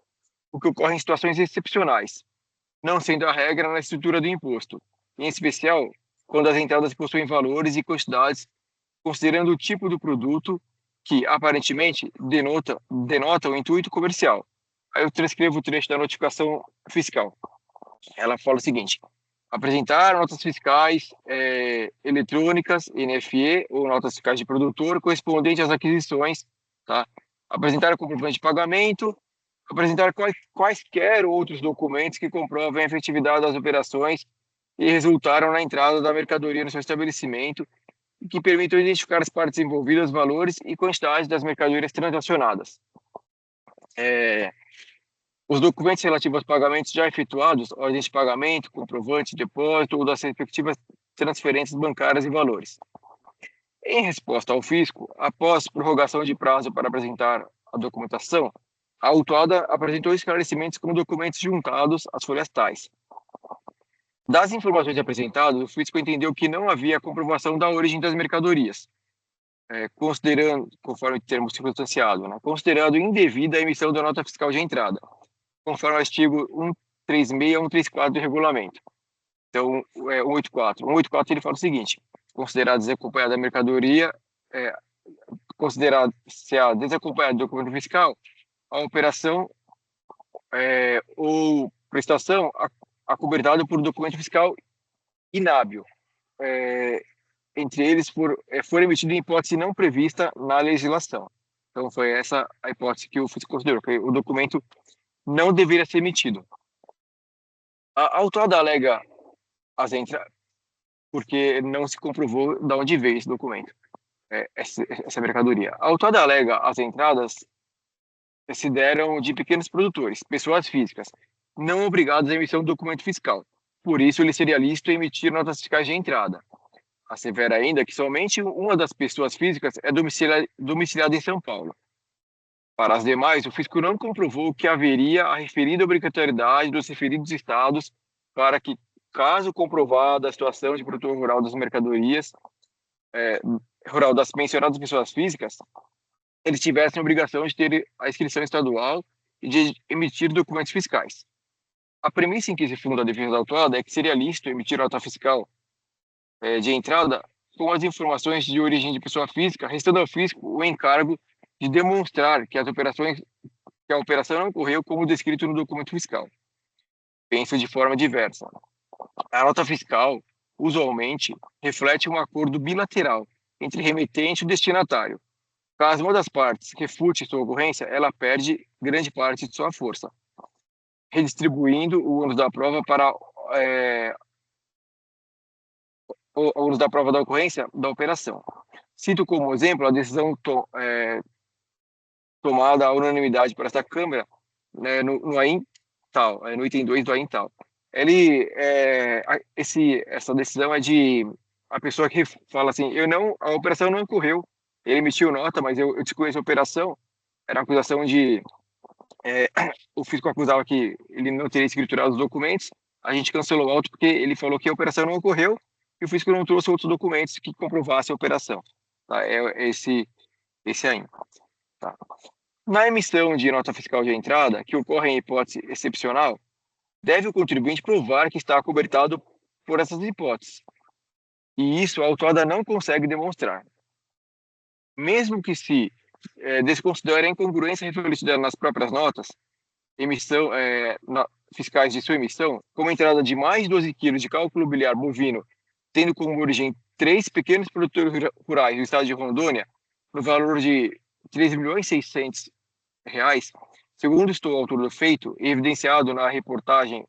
o que ocorre em situações excepcionais, não sendo a regra na estrutura do imposto, em especial quando as entradas possuem valores e quantidades, considerando o tipo do produto que, aparentemente, denota o intuito comercial. Aí eu transcrevo o trecho da notificação fiscal. Ela fala o seguinte: apresentar notas fiscais eletrônicas, NFE, ou notas fiscais de produtor, correspondentes às aquisições, tá? Apresentar comprovante de pagamento, apresentar quaisquer outros documentos que comprovem a efetividade das operações e resultaram na entrada da mercadoria no seu estabelecimento e que permitam identificar as partes envolvidas, valores e quantidades das mercadorias transacionadas. Os documentos relativos aos pagamentos já efetuados, ordens de pagamento, comprovante de depósito ou das respectivas transferências bancárias e valores. Em resposta ao fisco, após prorrogação de prazo para apresentar a documentação, a autuada apresentou esclarecimentos como documentos juntados às folhas tais. Das informações apresentadas, o fisco entendeu que não havia comprovação da origem das mercadorias, considerando, conforme o termo circunstanciado, né, considerando indevida a emissão da nota fiscal de entrada, conforme o artigo 136 e 134 do regulamento. Então, 184. 184 ele fala o seguinte: considerado desacompanhada a mercadoria, considerado se a desacompanhada do documento fiscal, a operação ou prestação acobertada por documento fiscal inábil, entre eles for emitido em hipótese não prevista na legislação. Então, foi essa a hipótese que o fisco considerou, que o documento não deveria ser emitido. A autora alega as entradas porque não se comprovou de onde veio esse documento, essa mercadoria. A autora alega as entradas se deram de pequenos produtores, pessoas físicas, não obrigados à emissão do documento fiscal. Por isso, lhe seria lícito emitir notas fiscais de entrada. Assevera ainda que somente uma das pessoas físicas é domiciliada em São Paulo. Para as demais, o fisco não comprovou que haveria a referida obrigatoriedade dos referidos estados para que, caso comprovada a situação de produtor rural das mercadorias, rural das mencionadas pessoas físicas, eles tivessem a obrigação de ter a inscrição estadual e de emitir documentos fiscais. A premissa em que se funda a defesa da autuada é que seria lícito emitir nota fiscal de entrada com as informações de origem de pessoa física, restando ao fisco o encargo de demonstrar que a operação não ocorreu como descrito no documento fiscal. Penso de forma diversa. A nota fiscal, usualmente, reflete um acordo bilateral entre remetente e destinatário. Caso uma das partes refute sua ocorrência, ela perde grande parte de sua força, redistribuindo o ônus da prova para o ônus da prova da ocorrência da operação. Cito como exemplo a decisão tomada à unanimidade por esta Câmara, né, no AIN tal, no item 2 do AIN tal. Essa decisão é de a pessoa que fala assim, a operação não ocorreu, ele emitiu nota, mas eu desconheço a operação, era uma acusação de o fisco acusava que ele não teria escriturado os documentos, a gente cancelou o auto porque ele falou que a operação não ocorreu e o fisco não trouxe outros documentos que comprovassem a operação. Tá? Esse aí. Tá? Na emissão de nota fiscal de entrada, que ocorre em hipótese excepcional, deve o contribuinte provar que está acobertado por essas hipóteses. E isso a autuada não consegue demonstrar. Mesmo que se desconsidere a incongruência refletida nas próprias notas, fiscais de sua emissão, como entrada de mais 12 quilos de cálculo biliar bovino, tendo como origem 3 pequenos produtores rurais do estado de Rondônia, no valor de R$ 3.600.000, segundo estou autor do feito, evidenciado na reportagem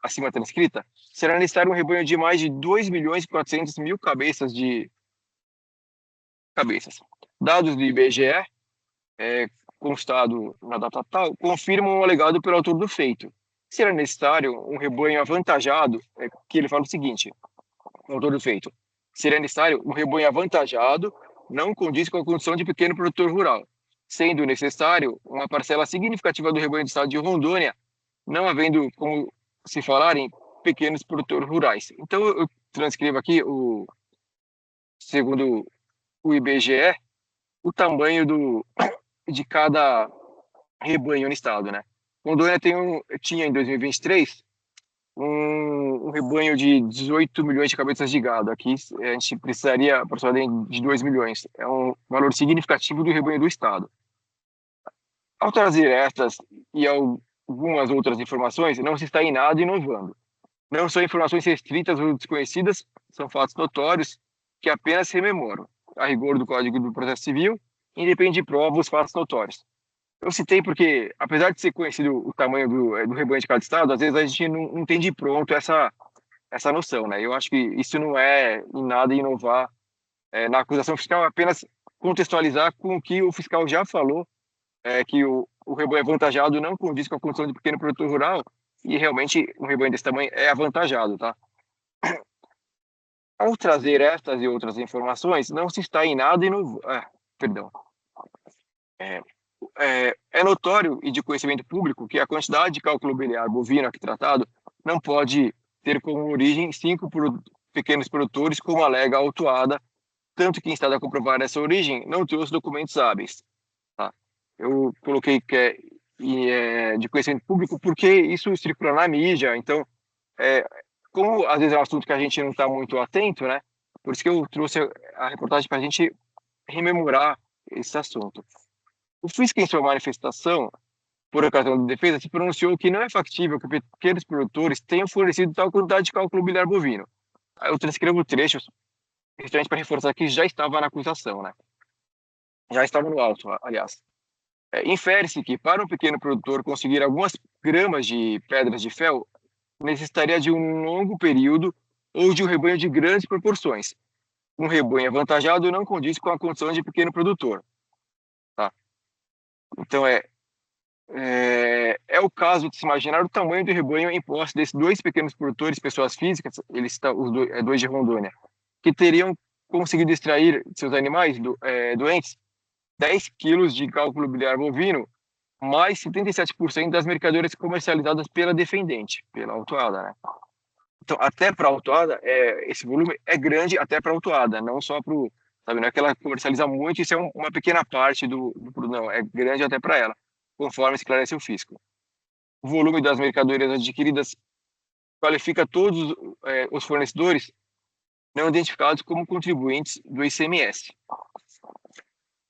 acima transcrita, será necessário um rebanho de mais de 2.400.000 cabeças. Dados do IBGE, constado na data tal, confirmam o alegado pelo autor do feito. Será necessário um rebanho avantajado, que ele fala o seguinte, o autor do feito, será necessário um rebanho avantajado, não condiz com a condição de pequeno produtor rural, sendo necessário uma parcela significativa do rebanho do estado de Rondônia, não havendo, como se falar, em pequenos produtores rurais. Então, eu transcrevo aqui, segundo o IBGE, o tamanho de cada rebanho no estado, né? Rondônia tinha em 2023 um rebanho de 18 milhões de cabeças de gado. Aqui a gente precisaria aproximadamente de 2 milhões. É um valor significativo do rebanho do estado. Ao trazer estas e algumas outras informações, não se está em nada inovando. Não são informações restritas ou desconhecidas, são fatos notórios que apenas rememoram, a rigor do Código do Processo Civil, independe de prova os fatos notórios. Eu citei porque, apesar de ser conhecido o tamanho do rebanho de cada estado, às vezes a gente não tem de pronto essa noção, né? Eu acho que isso não é em nada inovar na acusação fiscal, é apenas contextualizar com o que o fiscal já falou, que o rebanho avantajado não condiz com a condição de pequeno produtor rural, e realmente um rebanho desse tamanho é avantajado, tá? Ao trazer estas e outras informações, não se está em nada é notório e de conhecimento público que a quantidade de cálculo biliar bovino aqui tratado não pode ter como origem 5 pequenos produtores, como alega a autuada, tanto que em estado a comprovar essa origem não trouxe documentos hábeis. Tá? Eu coloquei que é de conhecimento público porque isso circula na mídia, então, como às vezes é um assunto que a gente não está muito atento, né? Por isso que eu trouxe a reportagem para a gente rememorar esse assunto. O fisco, em sua manifestação, por ocasião da defesa, se pronunciou que não é factível que pequenos produtores tenham fornecido tal quantidade de cálculo biliar bovino. Aí eu transcrevo trechos, justamente para reforçar que já estava na acusação, né? Já estava no auto, aliás. Infere-se que, para um pequeno produtor conseguir algumas gramas de pedras de fel, necessitaria de um longo período ou de um rebanho de grandes proporções. Um rebanho avantajado não condiz com a condição de pequeno produtor. Tá? Então, é o caso de se imaginar o tamanho do rebanho em posse desses 2 pequenos produtores, pessoas físicas, eles os dois de Rondônia, que teriam conseguido extrair de seus animais doentes 10 quilos de cálculo biliar bovino, mais 77% das mercadorias comercializadas pela defendente, pela autuada, né? Então, até para a autuada, esse volume é grande até para a autuada, não só para o... Sabe, não é que ela comercializa muito, isso é uma pequena parte do produto, não, é grande até para ela, conforme esclarece o fisco. O volume das mercadorias adquiridas qualifica todos os fornecedores não identificados como contribuintes do ICMS.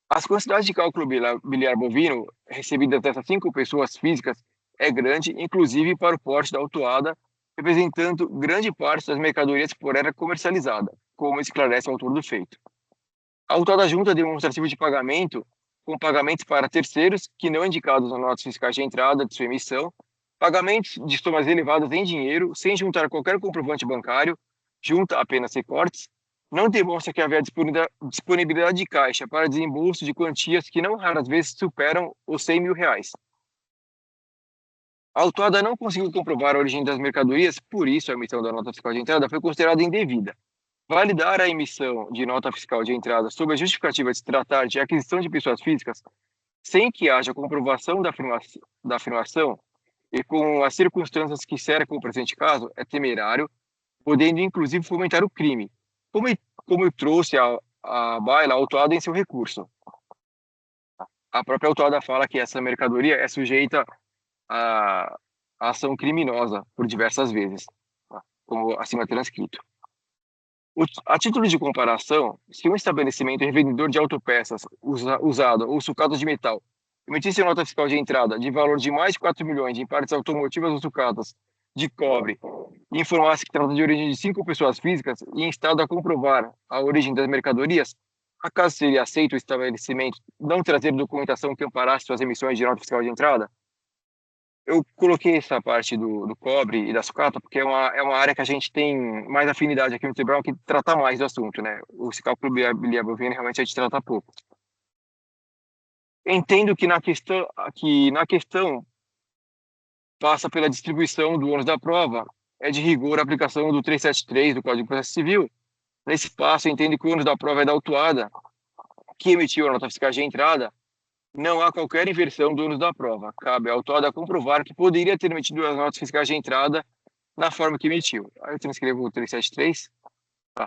As quantidades de cálculo biliar bovino recebidas dessas 5 pessoas físicas é grande, inclusive para o porte da autuada, representando grande parte das mercadorias por ela comercializada, como esclarece o autor do feito. A autuada junta demonstrativo de pagamento com pagamentos para terceiros que não indicados nas notas fiscais de entrada de sua emissão, pagamentos de somas elevadas em dinheiro, sem juntar qualquer comprovante bancário, junta apenas recortes, não demonstra que havia disponibilidade de caixa para desembolso de quantias que não raras vezes superam os R$100 mil. A autuada não conseguiu comprovar a origem das mercadorias, por isso a emissão da nota fiscal de entrada foi considerada indevida. Validar a emissão de nota fiscal de entrada sob a justificativa de se tratar de aquisição de pessoas físicas, sem que haja comprovação da afirmação e com as circunstâncias que cercam o presente caso, é temerário, podendo inclusive fomentar o crime, como trouxe a baila a autuada em seu recurso. A própria autuada fala que essa mercadoria é sujeita a ação criminosa por diversas vezes, como acima transcrito. A título de comparação, se um estabelecimento revendedor de autopeças usado ou sucata de metal emitisse nota fiscal de entrada de valor de mais de 4 milhões em partes automotivas ou sucatas de cobre e informasse que trata de origem de 5 pessoas físicas e em estado a comprovar a origem das mercadorias, acaso seria aceito o estabelecimento não trazer documentação que amparasse suas emissões de nota fiscal de entrada? Eu coloquei essa parte do cobre e da sucata porque é uma área que a gente tem mais afinidade aqui no tribunal, que trata mais do assunto, né? O cálculo biliar bovino realmente a gente trata pouco. Entendo que na questão passa pela distribuição do ônus da prova, é de rigor a aplicação do 373 do Código de Processo Civil. Nesse passo, entendo que o ônus da prova é da autuada, que emitiu a nota fiscal de entrada. Não há qualquer inversão do ônus da prova. Cabe à autuada comprovar que poderia ter emitido as notas fiscais de entrada na forma que emitiu. Aí eu transcrevo o 373. Tá.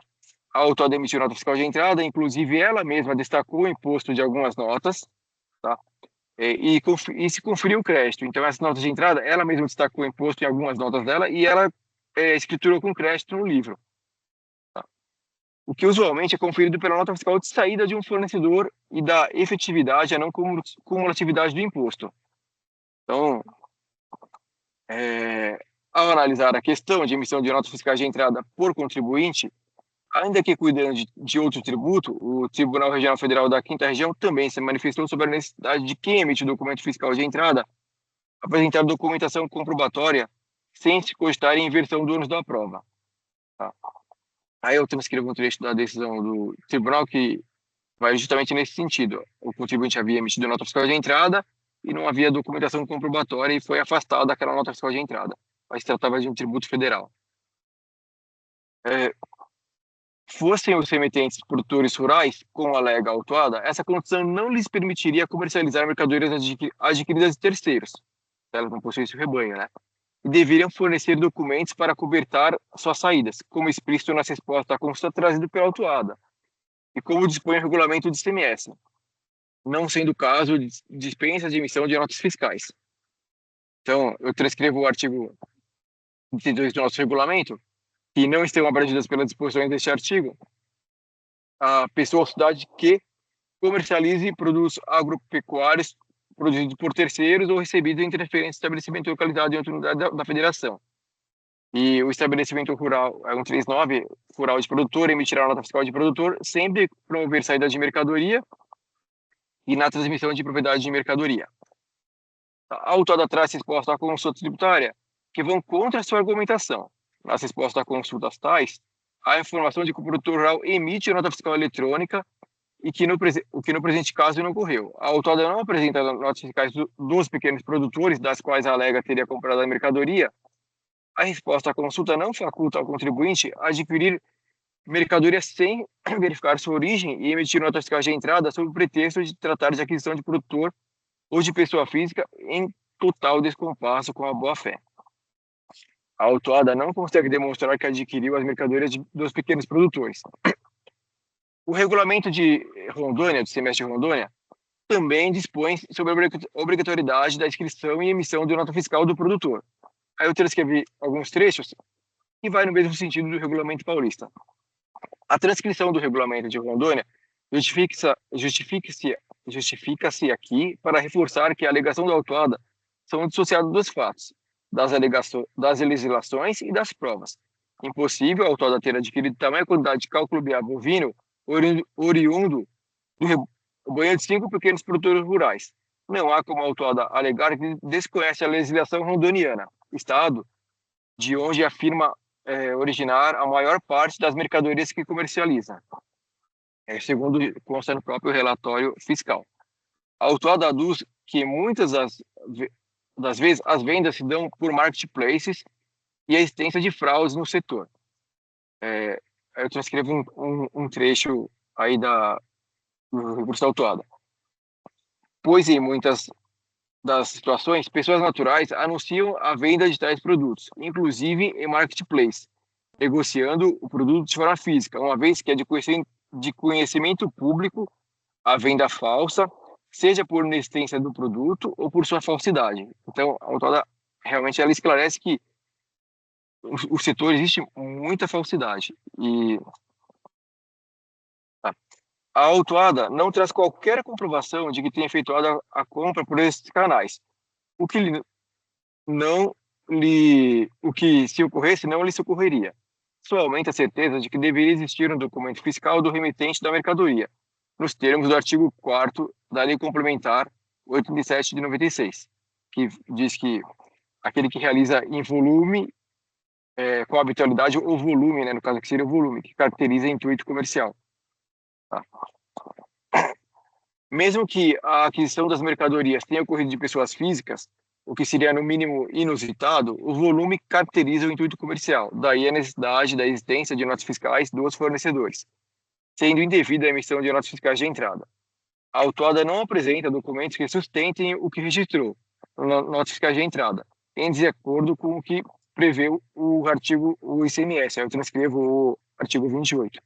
A autuada emitiu nota fiscal de entrada, inclusive ela mesma destacou o imposto de algumas notas, tá? E se conferiu o crédito. Então, essas notas de entrada, ela mesma destacou o imposto em algumas notas dela e ela escriturou com crédito no livro. O que usualmente é conferido pela nota fiscal de saída de um fornecedor e da efetividade, a não cumulatividade do imposto. Então, ao analisar a questão de emissão de notas fiscais de entrada por contribuinte, ainda que cuidando de outro tributo, o Tribunal Regional Federal da 5ª Região também se manifestou sobre a necessidade de quem emite o documento fiscal de entrada apresentar documentação comprobatória sem se cogitar em inversão do ônus da prova. Tá. Aí eu transcrevo um trecho da decisão do tribunal que vai justamente nesse sentido. O contribuinte havia emitido nota fiscal de entrada e não havia documentação comprobatória e foi afastado daquela nota fiscal de entrada, mas se tratava de um tributo federal. Fossem os remetentes produtores rurais, como alega a autuada, essa condição não lhes permitiria comercializar mercadorias adquiridas de terceiros, elas não possuem esse rebanho, né? E deveriam fornecer documentos para cobertar suas saídas, como explícito nas respostas à consulta trazida pela autuada, e como dispõe o regulamento de ICMS, não sendo o caso de dispensa de emissão de notas fiscais. Então, eu transcrevo o artigo 32 do nosso regulamento, que não estão abrangidas pelas disposições deste artigo, a pessoa ou cidade que comercialize produtos agropecuários produzidos por terceiros ou recebidos em transferência de estabelecimento localizado em outra unidade da federação. E o estabelecimento rural, 139, rural de produtor, emitirá nota fiscal de produtor, sempre promover saída de mercadoria e na transmissão de propriedade de mercadoria. A autuada traz resposta à consulta tributária, que vão contra a sua argumentação. Nas respostas a consultas tais, a informação de que o produtor rural emite nota fiscal eletrônica e que o que no presente caso não ocorreu. A autuada não apresenta notas fiscais dos pequenos produtores, das quais a alega teria comprado a mercadoria. A resposta à consulta não faculta ao contribuinte adquirir mercadoria sem verificar sua origem e emitir nota fiscal de entrada sob o pretexto de tratar de aquisição de produtor ou de pessoa física em total descompasso com a boa-fé. A autuada não consegue demonstrar que adquiriu as mercadorias dos pequenos produtores. O regulamento de Rondônia, do semestre de Rondônia, também dispõe sobre a obrigatoriedade da inscrição e emissão de nota fiscal do produtor. Aí eu transcrevi alguns trechos que vai no mesmo sentido do regulamento paulista. A transcrição do regulamento de Rondônia justifica-se Justifica-se aqui para reforçar que a alegação da autuada são dissociadas dos fatos, das legislações e das provas. Impossível a autuada ter adquirido tamanha quantidade de cálculo biliar bovino oriundo do rebanho de 5 pequenos produtores rurais. Não há como a autuada alegar que desconhece a legislação rondoniana, estado de onde afirma originar a maior parte das mercadorias que comercializa, segundo consta no próprio relatório fiscal. A autuada aduz que muitas das vezes as vendas se dão por marketplaces e a existência de fraudes no setor. Eu transcrevo um trecho aí do recurso da autuada. Pois em muitas das situações, pessoas naturais anunciam a venda de tais produtos, inclusive em marketplace, negociando o produto de forma física, uma vez que é de conhecimento público a venda falsa, seja por inexistência do produto ou por sua falsidade. Então, a autuada realmente ela esclarece que o setor existe muita falsidade e a autuada não traz qualquer comprovação de que tenha efetuado a compra por esses canais. O que se ocorresse não lhe socorreria. Só aumenta a certeza de que deveria existir um documento fiscal do remetente da mercadoria, nos termos do artigo 4º da Lei Complementar 87 de 96, que diz que aquele que realiza em volume, com habitualidade, ou volume, né, no caso aqui seria o volume, que caracteriza intuito comercial. Tá? Mesmo que a aquisição das mercadorias tenha ocorrido de pessoas físicas, o que seria no mínimo inusitado, o volume caracteriza o intuito comercial, daí a necessidade da existência de notas fiscais dos fornecedores, sendo indevida a emissão de notas fiscais de entrada. A autuada não apresenta documentos que sustentem o que registrou, notas fiscais de entrada, em desacordo com o que prevê o ICMS. Aí eu transcrevo o artigo 28.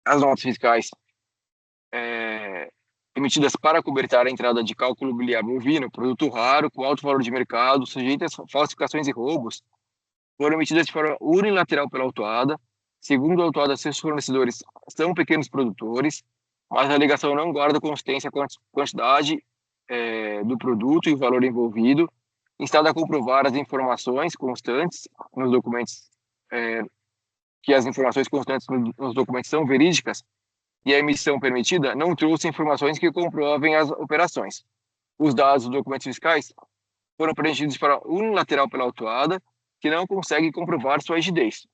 As notas fiscais emitidas para cobertar a entrada de cálculo biliar bovino, produto raro, com alto valor de mercado, sujeito a falsificações e roubos, foram emitidas de forma unilateral pela autuada. Segundo a autuada, seus fornecedores são pequenos produtores, mas a alegação não guarda consistência com a quantidade do produto e o valor envolvido, instada a comprovar as informações constantes nos documentos, que as informações constantes nos documentos são verídicas, e a emissão permitida não trouxe informações que comprovem as operações. Os dados dos documentos fiscais foram preenchidos de forma unilateral pela autuada, que não consegue comprovar sua rigidez.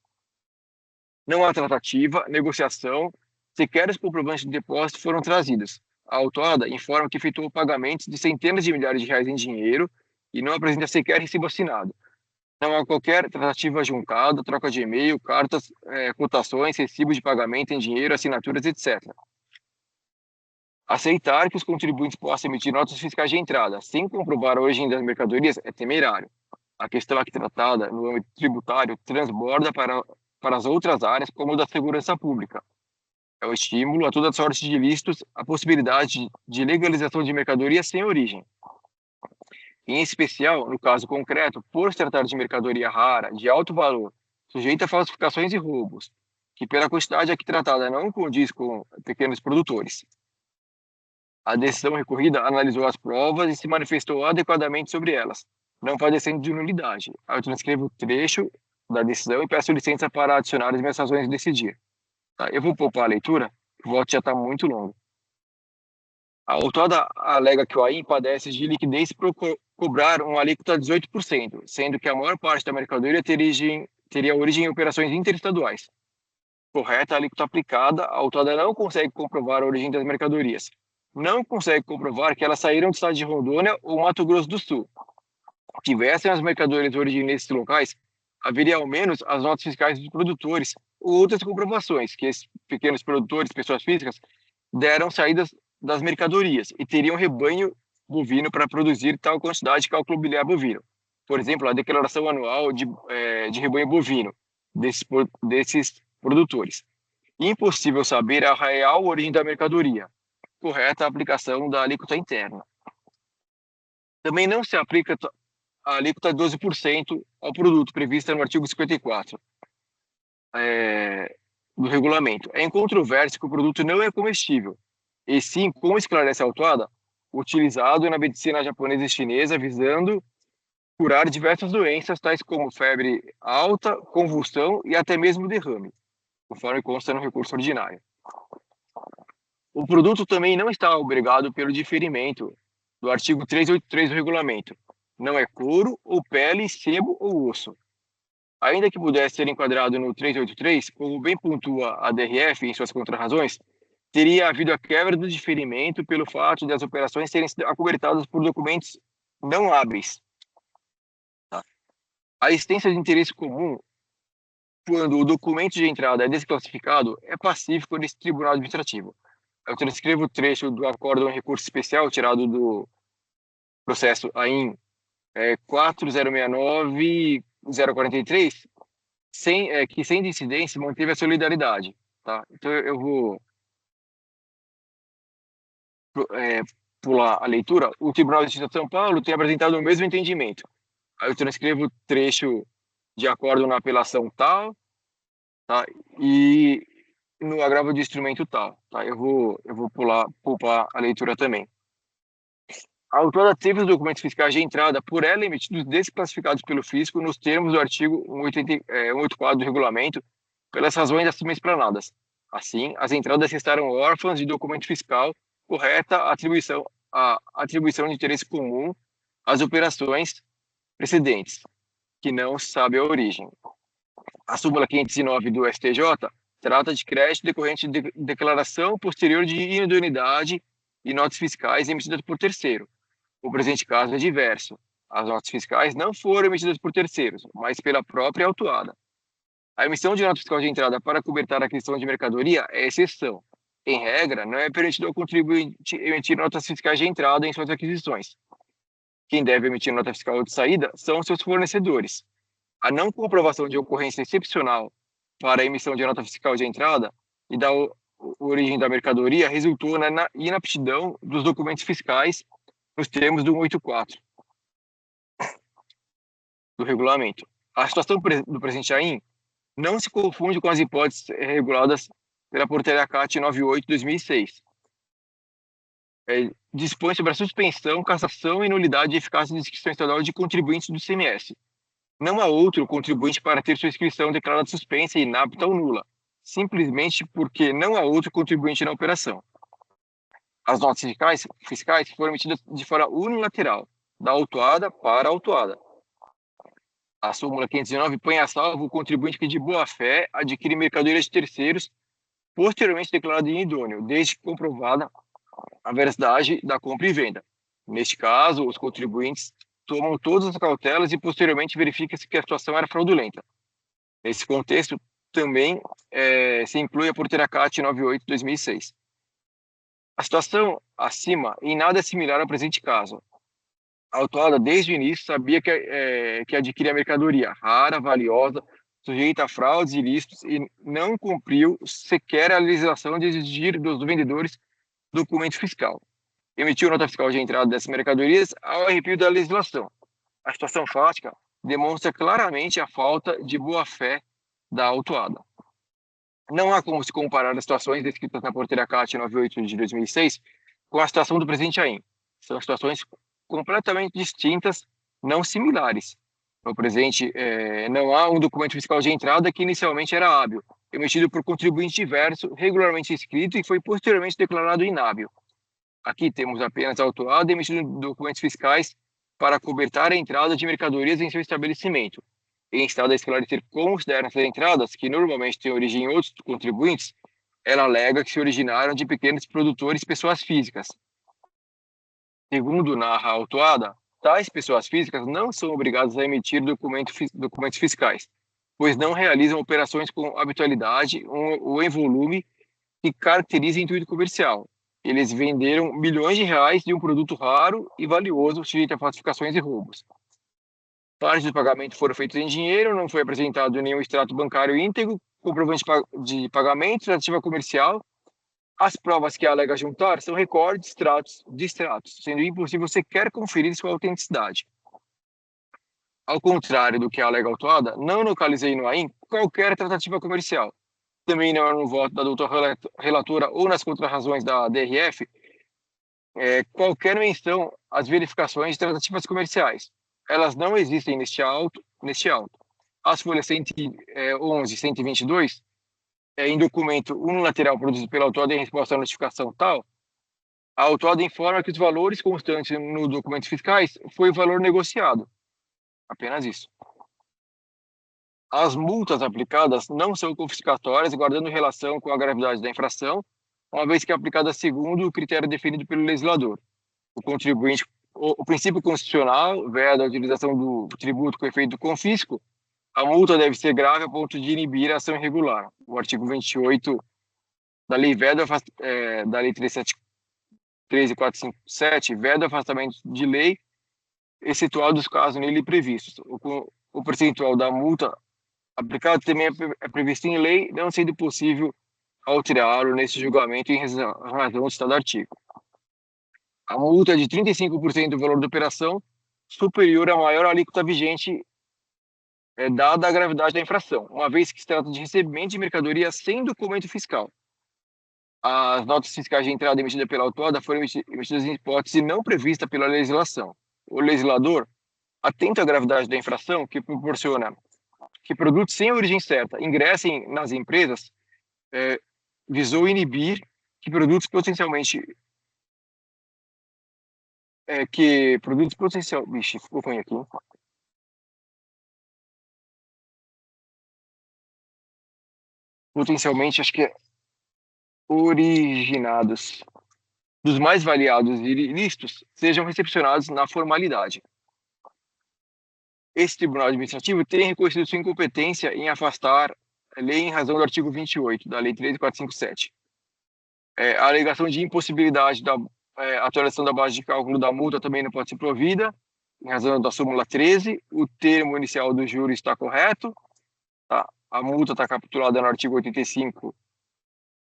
Não há tratativa, negociação, sequer os comprovantes de depósito foram trazidos. A autuada informa que efetuou pagamentos de centenas de milhares de reais em dinheiro e não apresenta sequer recibo assinado. Não há qualquer tratativa juncada, troca de e-mail, cartas, cotações, recibos de pagamento em dinheiro, assinaturas, etc. Aceitar que os contribuintes possam emitir notas fiscais de entrada sem comprovar a origem das mercadorias é temerário. A questão aqui tratada no âmbito tributário transborda para as outras áreas, como o da segurança pública. É o estímulo a toda sorte de ilícitos, a possibilidade de legalização de mercadorias sem origem. Em especial, no caso concreto, por se tratar de mercadoria rara, de alto valor, sujeita a falsificações e roubos, que pela quantidade aqui tratada não condiz com pequenos produtores. A decisão recorrida analisou as provas e se manifestou adequadamente sobre elas, não padecendo de nulidade. Eu transcrevo o trecho da decisão e peço licença para adicionar as minhas razões de decidir. Tá? Eu vou poupar a leitura, o voto já está muito longo. A autuada alega que o AIM padece de liquidez por cobrar uma alíquota de 18%, sendo que a maior parte da mercadoria teria origem em operações interestaduais. Correta a alíquota aplicada, a autuada não consegue comprovar a origem das mercadorias. Não consegue comprovar que elas saíram do estado de Rondônia ou Mato Grosso do Sul. Se tivessem as mercadorias de origem nesses locais, haveria ao menos as notas fiscais dos produtores ou outras comprovações que esses pequenos produtores, pessoas físicas, deram saídas das mercadorias e teriam rebanho bovino para produzir tal quantidade de cálculo biliar bovino. Por exemplo, a declaração anual de rebanho bovino desses produtores. Impossível saber a real origem da mercadoria. Correta a aplicação da alíquota interna. Também não se aplica a alíquota de 12% ao produto prevista no artigo 54 do regulamento. É incontroverso que o produto não é comestível. e sim, como esclarece a autuada, utilizado na medicina japonesa e chinesa visando curar diversas doenças, tais como febre alta, convulsão e até mesmo derrame, conforme consta no recurso ordinário. O produto também não está obrigado pelo diferimento do artigo 383 do regulamento. Não é couro, ou pele, sebo ou osso. Ainda que pudesse ser enquadrado no 383, como bem pontua a DRF em suas contrarrazões, teria havido a quebra do diferimento pelo fato de as operações serem acobertadas por documentos não hábeis. A existência de interesse comum, quando o documento de entrada é desclassificado, é pacífico nesse tribunal administrativo. Eu transcrevo o trecho do acórdão em recurso especial tirado do processo AIN 4069-043, que sem dissidência manteve a solidariedade. Tá? Então eu vou pular a leitura. O Tribunal de Justiça de São Paulo tem apresentado o mesmo entendimento. Aí eu transcrevo o trecho de acordo na apelação tal, tá? E no agravo de instrumento tal. Tá? Eu vou poupar a leitura também. A autora teve os documentos fiscais de entrada por ela emitidos desclassificados pelo fisco nos termos do artigo 184 do regulamento, pelas razões acima explanadas. Assim, as entradas restaram órfãs de documento fiscal correta a atribuição de interesse comum às operações precedentes, que não se sabe a origem. A súmula 509 do STJ trata de crédito decorrente de declaração posterior de idoneidade e notas fiscais emitidas por terceiro. O presente caso é diverso. As notas fiscais não foram emitidas por terceiros, mas pela própria autuada. A emissão de nota fiscal de entrada para cobertar a aquisição de mercadoria é exceção. Em regra, não é permitido ao contribuinte emitir notas fiscais de entrada em suas aquisições. Quem deve emitir nota fiscal de saída são seus fornecedores. A não comprovação de ocorrência excepcional para a emissão de nota fiscal de entrada e da origem da mercadoria resultou na inaptidão dos documentos fiscais nos termos do 184 do regulamento. A situação do presente AIN não se confunde com as hipóteses reguladas pela Portaria CAT 98/2006. Dispõe sobre a suspensão, cassação e nulidade de eficácia de inscrição estadual de contribuintes do ICMS. Não há outro contribuinte para ter sua inscrição declarada suspensa, inapta ou nula, simplesmente porque não há outro contribuinte na operação. As notas fiscais foram emitidas de forma unilateral, da autuada para a autuada. A súmula 519 põe a salvo o contribuinte que de boa fé adquire mercadorias de terceiros posteriormente declarado inidôneo, desde que comprovada a veracidade da compra e venda. Neste caso, os contribuintes tomam todas as cautelas e posteriormente verifica-se que a situação era fraudulenta. Nesse contexto, também se inclui a Portaria CAT 98/2006. A situação acima em nada é similar ao presente caso. A autuada, desde o início, sabia que adquiria mercadoria rara, valiosa, sujeita a fraudes ilícitos e não cumpriu sequer a legislação de exigir dos vendedores documento fiscal. Emitiu nota fiscal de entrada dessas mercadorias ao arrepio da legislação. A situação fática demonstra claramente a falta de boa-fé da autuada. Não há como se comparar as situações descritas na Portaria CAT 98 de 2006 com a situação do presente AIN. São situações completamente distintas, não similares. No presente, não há um documento fiscal de entrada que inicialmente era hábil, emitido por contribuinte diverso, regularmente inscrito e foi posteriormente declarado inábil. Aqui temos apenas a autuada emitindo documentos fiscais para cobertar a entrada de mercadorias em seu estabelecimento. Em estado a esclarecer como se deram essas entradas, que normalmente têm origem em outros contribuintes, ela alega que se originaram de pequenos produtores pessoas físicas. Segundo narra a autuada, tais pessoas físicas não são obrigadas a emitir documentos fiscais, pois não realizam operações com habitualidade ou em volume que caracteriza intuito comercial. Eles venderam milhões de reais de um produto raro e valioso, sujeito a falsificações e roubos. Partes do pagamento foram feitas em dinheiro, não foi apresentado nenhum extrato bancário íntegro, comprovante de pagamento, tratativa comercial. As provas que alega juntar são recordes de extratos, sendo impossível sequer conferir sua autenticidade. Ao contrário do que alega a autuada, não localizei no AIN qualquer tratativa comercial, também não era no voto da doutora relatora ou nas contrarrazões da DRF, qualquer menção às verificações de tratativas comerciais. Elas não existem neste auto. As folhas 111 e 122, em documento unilateral produzido pela autuada em resposta à notificação tal, a autuada informa que os valores constantes no documentos fiscais foi o valor negociado. Apenas isso. As multas aplicadas não são confiscatórias, guardando relação com a gravidade da infração, uma vez que é aplicada segundo o critério definido pelo legislador. O contribuinte, o princípio constitucional veda a utilização do tributo com efeito do confisco, a multa deve ser grave a ponto de inibir a ação irregular. O artigo 28 da Lei veda, da Lei 13457, veda o afastamento de lei, excetuados os casos nele previstos. O percentual da multa aplicado também é previsto em lei, não sendo possível alterá-lo nesse julgamento em razão do estado do artigo. A multa é de 35% do valor da operação, superior à maior alíquota vigente, dada a gravidade da infração, uma vez que se trata de recebimento de mercadoria sem documento fiscal. As notas fiscais de entrada emitida pela autuada foram emitidas em hipótese não prevista pela legislação. O legislador, atento à gravidade da infração, que proporciona que produtos sem origem certa ingressem nas empresas, visou inibir que produtos potencialmente vou pôr aqui. Potencialmente, acho que originados dos mais variados e ilícitos sejam recepcionados na formalidade. Esse Tribunal Administrativo tem reconhecido sua incompetência em afastar a lei em razão do artigo 28 da Lei 13457. A alegação de impossibilidade da atualização da base de cálculo da multa também não pode ser provida, em razão da súmula 13. O termo inicial do júri está correto. Tá? A multa está capitulada no artigo 85,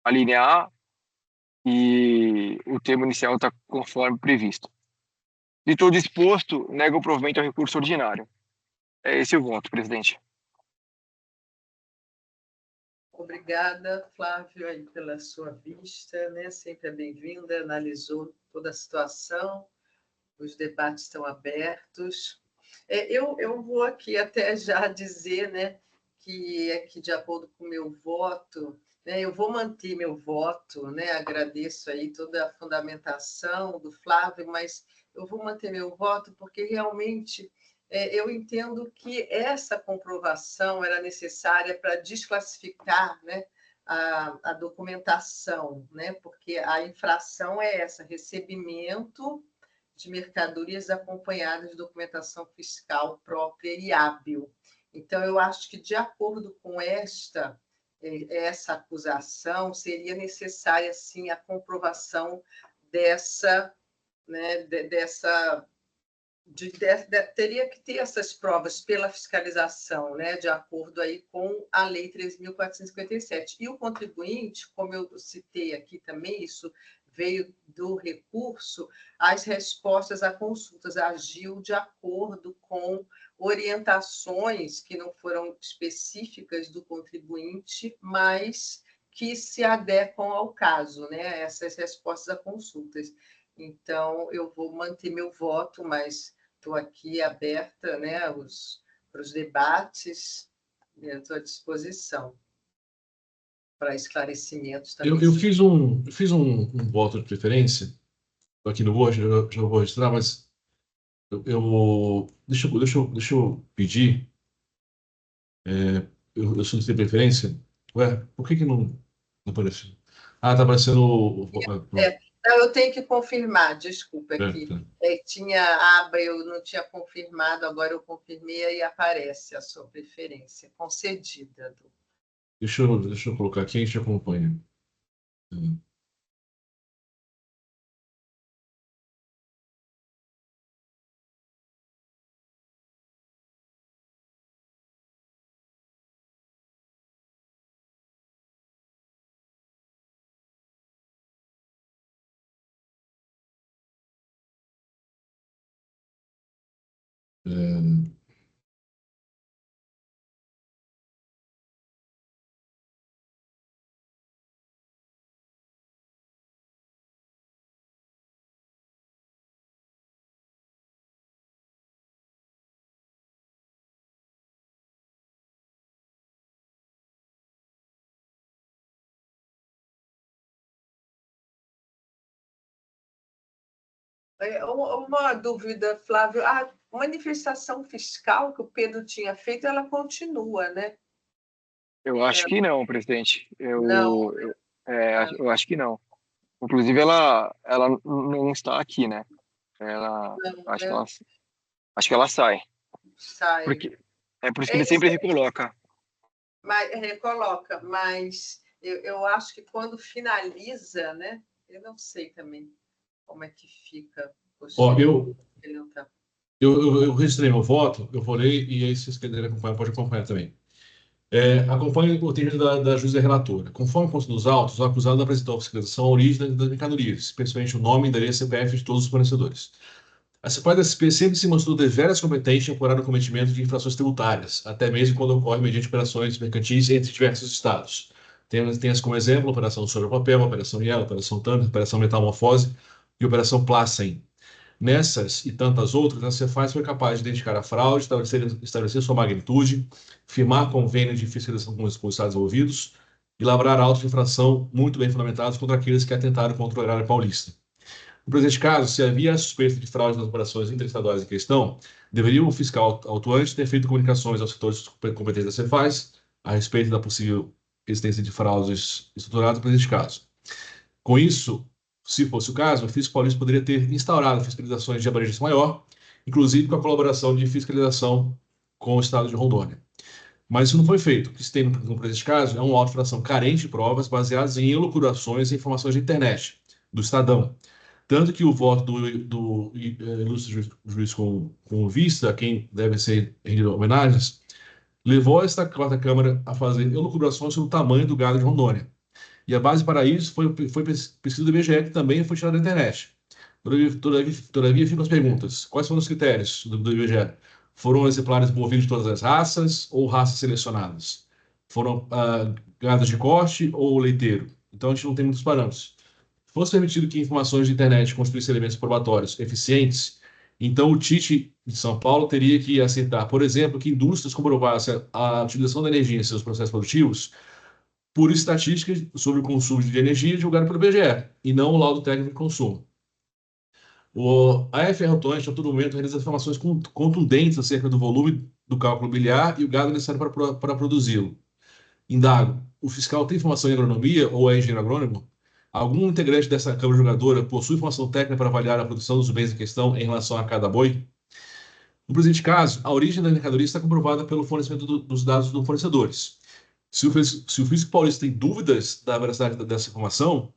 a linha A, e o termo inicial está conforme previsto. De todo exposto, nego o provimento ao recurso ordinário. É esse o voto, presidente. Obrigada, Flávio, aí, pela sua vista, né? Sempre é bem-vinda, analisou toda a situação, os debates estão abertos. Eu vou aqui até já dizer, né, que de acordo com o meu voto, né, eu vou manter meu voto, né, agradeço aí toda a fundamentação do Flávio, mas eu vou manter meu voto porque realmente eu entendo que essa comprovação era necessária para desclassificar, né, a documentação, né, porque a infração é essa, recebimento de mercadorias acompanhadas de documentação fiscal própria e hábil. Então, eu acho que, de acordo com essa acusação, seria necessária, sim, a comprovação dessa, né, teria que ter essas provas pela fiscalização, né, de acordo aí com a Lei 3.457. E o contribuinte, como eu citei aqui também, isso veio do recurso, as respostas a consultas agiu de acordo com orientações que não foram específicas do contribuinte, mas que se adequam ao caso, né, essas respostas a consultas. Então, eu vou manter meu voto, mas estou aqui aberta, né, para os debates, estou à disposição para esclarecimentos também. Eu fiz um voto de preferência, aqui no vou, já vou registrar, mas deixa eu pedir, eu solicitei preferência, ué, por que não apareceu? Ah, tá aparecendo Eu tenho que confirmar, desculpa, aqui. Tá. Tinha aba, eu não tinha confirmado, agora eu confirmei e aparece a sua preferência, concedida. Deixa eu colocar aqui, a gente acompanha. Uma dúvida, Flávio. A manifestação fiscal que o Pedro tinha feito, ela continua, né? Eu acho que não, presidente. Não. Eu acho que não. Inclusive, ela não está aqui, né? Ela, Não, acho que né? acho que ela sai. Sai. É por isso que ele sempre recoloca. Mas, recoloca, mas eu acho que quando finaliza, né? Eu não sei também como é que fica. Eu registrei meu voto, eu falei, e aí, se vocês quiserem acompanhar, pode acompanhar também. Acompanhe o texto da juíza relatora. Conforme consta nos autos, o acusado apresentou à fiscalização a origem das mercadorias, especialmente o nome, endereço e CPF de todos os fornecedores. A CEPAI da SP sempre se mostrou deveras competente em apurar o cometimento de infrações tributárias, até mesmo quando ocorre mediante operações mercantis entre diversos estados. Temos como exemplo a Operação Sobre o Papel, a Operação Yellow, a Operação Tâmara, a Operação Metamorfose e a Operação Placem. Nessas e tantas outras, a Cefaz foi capaz de identificar a fraude, estabelecer sua magnitude, firmar convênio de fiscalização com os estados envolvidos e lavrar autos de infração muito bem fundamentados contra aqueles que atentaram contra o erário paulista. No presente caso, se havia suspeita de fraude nas operações interestaduais em questão, deveria o fiscal autuante ter feito comunicações aos setores competentes da Cefaz a respeito da possível existência de fraudes estruturadas no presente caso. Com isso, se fosse o caso, o fisco paulista poderia ter instaurado fiscalizações de abrangência maior, inclusive com a colaboração de fiscalização com o estado de Rondônia. Mas isso não foi feito. O que se tem no presente caso é uma auto-infração carente de provas baseadas em elucubrações e informações da internet, do Estadão. Tanto que o voto do ilustre juiz com vista, a quem devem ser rendidas homenagens, levou esta quarta Câmara a fazer elucubrações sobre o tamanho do gado de Rondônia. E a base para isso foi pesquisa do IBGE, que também foi tirada da internet. Todavia ficam as perguntas. Quais foram os critérios do IBGE? Foram exemplares movidos de todas as raças ou raças selecionadas? Foram gados de corte ou leiteiro? Então, a gente não tem muitos parâmetros. Se fosse permitido que informações de internet constituíssem elementos probatórios eficientes, então o TIT de São Paulo teria que aceitar, por exemplo, que indústrias comprovassem a utilização da energia em seus processos produtivos por estatísticas sobre o consumo de energia divulgado pelo IBGE, e não o laudo técnico de consumo. A FR Autuante, a todo momento, realiza informações contundentes acerca do volume do cálculo biliar e o gado necessário para produzi-lo. Indago, o fiscal tem formação em agronomia ou é engenheiro agrônomo? Algum integrante dessa Câmara Julgadora possui informação técnica para avaliar a produção dos bens em questão em relação a cada boi? No presente caso, a origem da mercadoria está comprovada pelo fornecimento dos dados dos fornecedores. Se o fisco paulista tem dúvidas da veracidade dessa informação,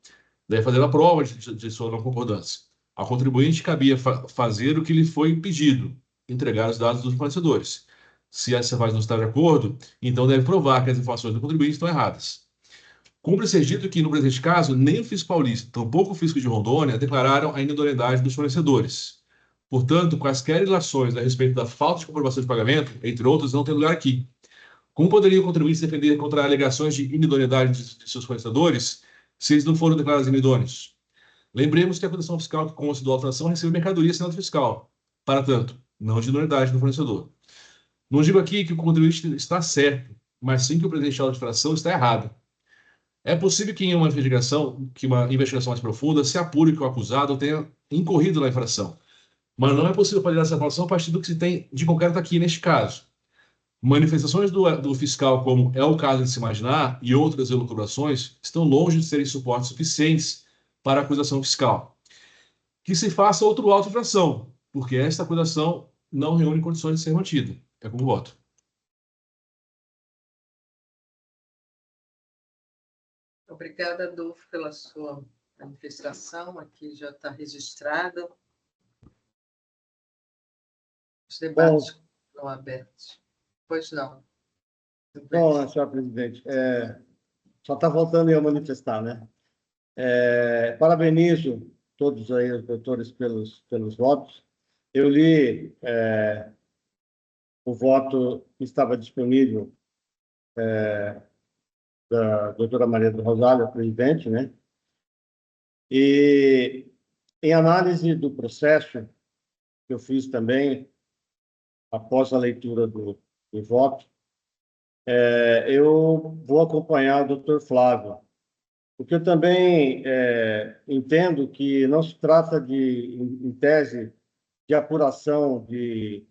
deve fazer a prova de sua não concordância. Ao contribuinte cabia fazer o que lhe foi pedido, entregar os dados dos fornecedores. Se essa fase não está de acordo, então deve provar que as informações do contribuinte estão erradas. Cumpre ser dito que, no presente caso, nem o fisco paulista, tampouco o fisco de Rondônia, declararam a inidoneidade dos fornecedores. Portanto, quaisquer ilações a respeito da falta de comprovação de pagamento, entre outros, não tem lugar aqui. Como poderia o contribuinte se defender contra alegações de inidonidade de seus fornecedores se eles não foram declarados inidôneos? Lembremos que a condição fiscal que consta do auto-infração recebe mercadoria sem nota fiscal. Para tanto, não de inidonidade do fornecedor. Não digo aqui que o contribuinte está certo, mas sim que o presidente de auto-infração está errado. É possível que em uma investigação mais profunda se apure que o acusado tenha incorrido na infração. Mas não é possível fazer essa afirmação a partir do que se tem de concreto aqui neste caso. Manifestações do fiscal, como é o caso de se imaginar, e outras elucubrações, estão longe de serem suportes suficientes para a acusação fiscal. Que se faça outro auto de infração, porque esta acusação não reúne condições de ser mantida. É como voto. Obrigada, Adolfo, pela sua manifestação. Aqui já está registrado. Os debates estão abertos. Pois não. Bom, senhora presidente, só está voltando eu manifestar, né? Parabenizo todos aí os doutores pelos votos. Eu li o voto que estava disponível da doutora Maria do Rosário, a presidente, né? E em análise do processo que eu fiz também, após a leitura do voto, eu vou acompanhar o doutor Flávio, porque eu também entendo que não se trata de, em tese, de apuração de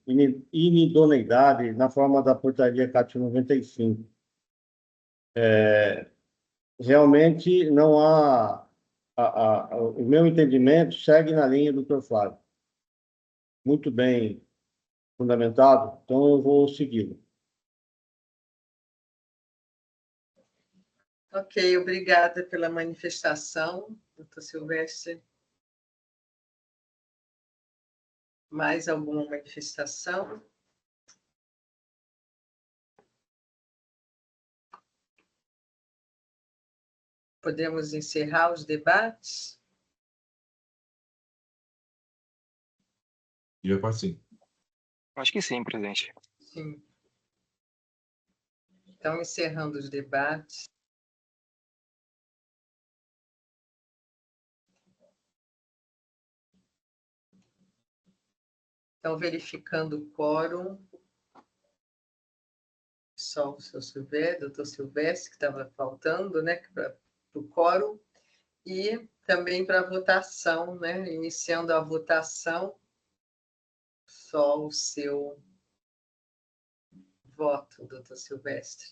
inidoneidade na forma da portaria CAT 95. Realmente não há... o meu entendimento segue na linha do Dr. Flávio. Muito bem fundamentado, então eu vou segui-lo. Ok, obrigada pela manifestação, doutor Silvestre. Mais alguma manifestação? Podemos encerrar os debates? E vai sim. Acho que sim, presidente. Sim. Então, encerrando os debates. Então, verificando o quórum, só o seu Silvestre, doutor Silvestre, que estava faltando, né, para o quórum, e também para a votação, né, iniciando a votação, só o seu voto, doutor Silvestre,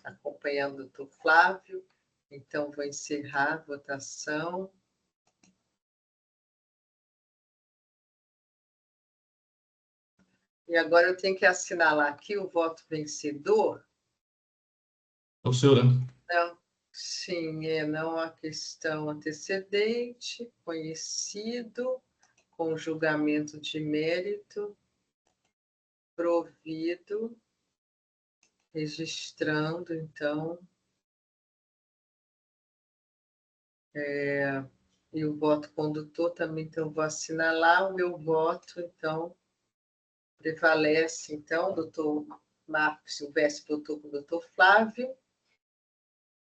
acompanhando o doutor Flávio. Então, vou encerrar a votação. E agora eu tenho que assinalar aqui o voto vencedor. É o seu, né? Não, sim, não a questão antecedente, conhecido, com julgamento de mérito, provido, registrando, então, e o voto condutor também, então, vou assinalar o meu voto, então, prevalece, então, o doutor Marcos Silvestre votou com o doutor Flávio,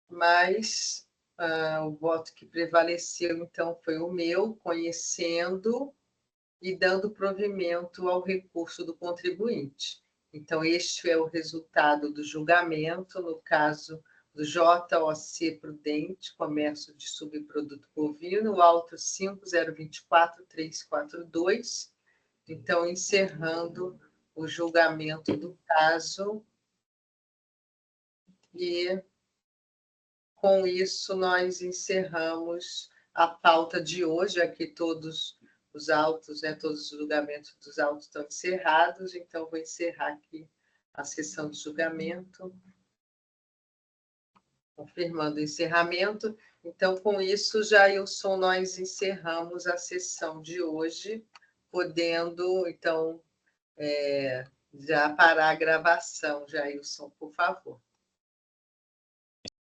mas o voto que prevaleceu, então, foi o meu, conhecendo e dando provimento ao recurso do contribuinte. Então, este é o resultado do julgamento, no caso do JOC Prudente, Comércio de Subproduto Bovino, auto 5024342. Então, encerrando o julgamento do caso, e com isso nós encerramos a pauta de hoje. Aqui todos os autos, né, todos os julgamentos dos autos estão encerrados, então vou encerrar aqui a sessão de julgamento, confirmando o encerramento. Então, com isso, Jailson, nós encerramos a sessão de hoje, podendo, então, já parar a gravação, Jailson, por favor.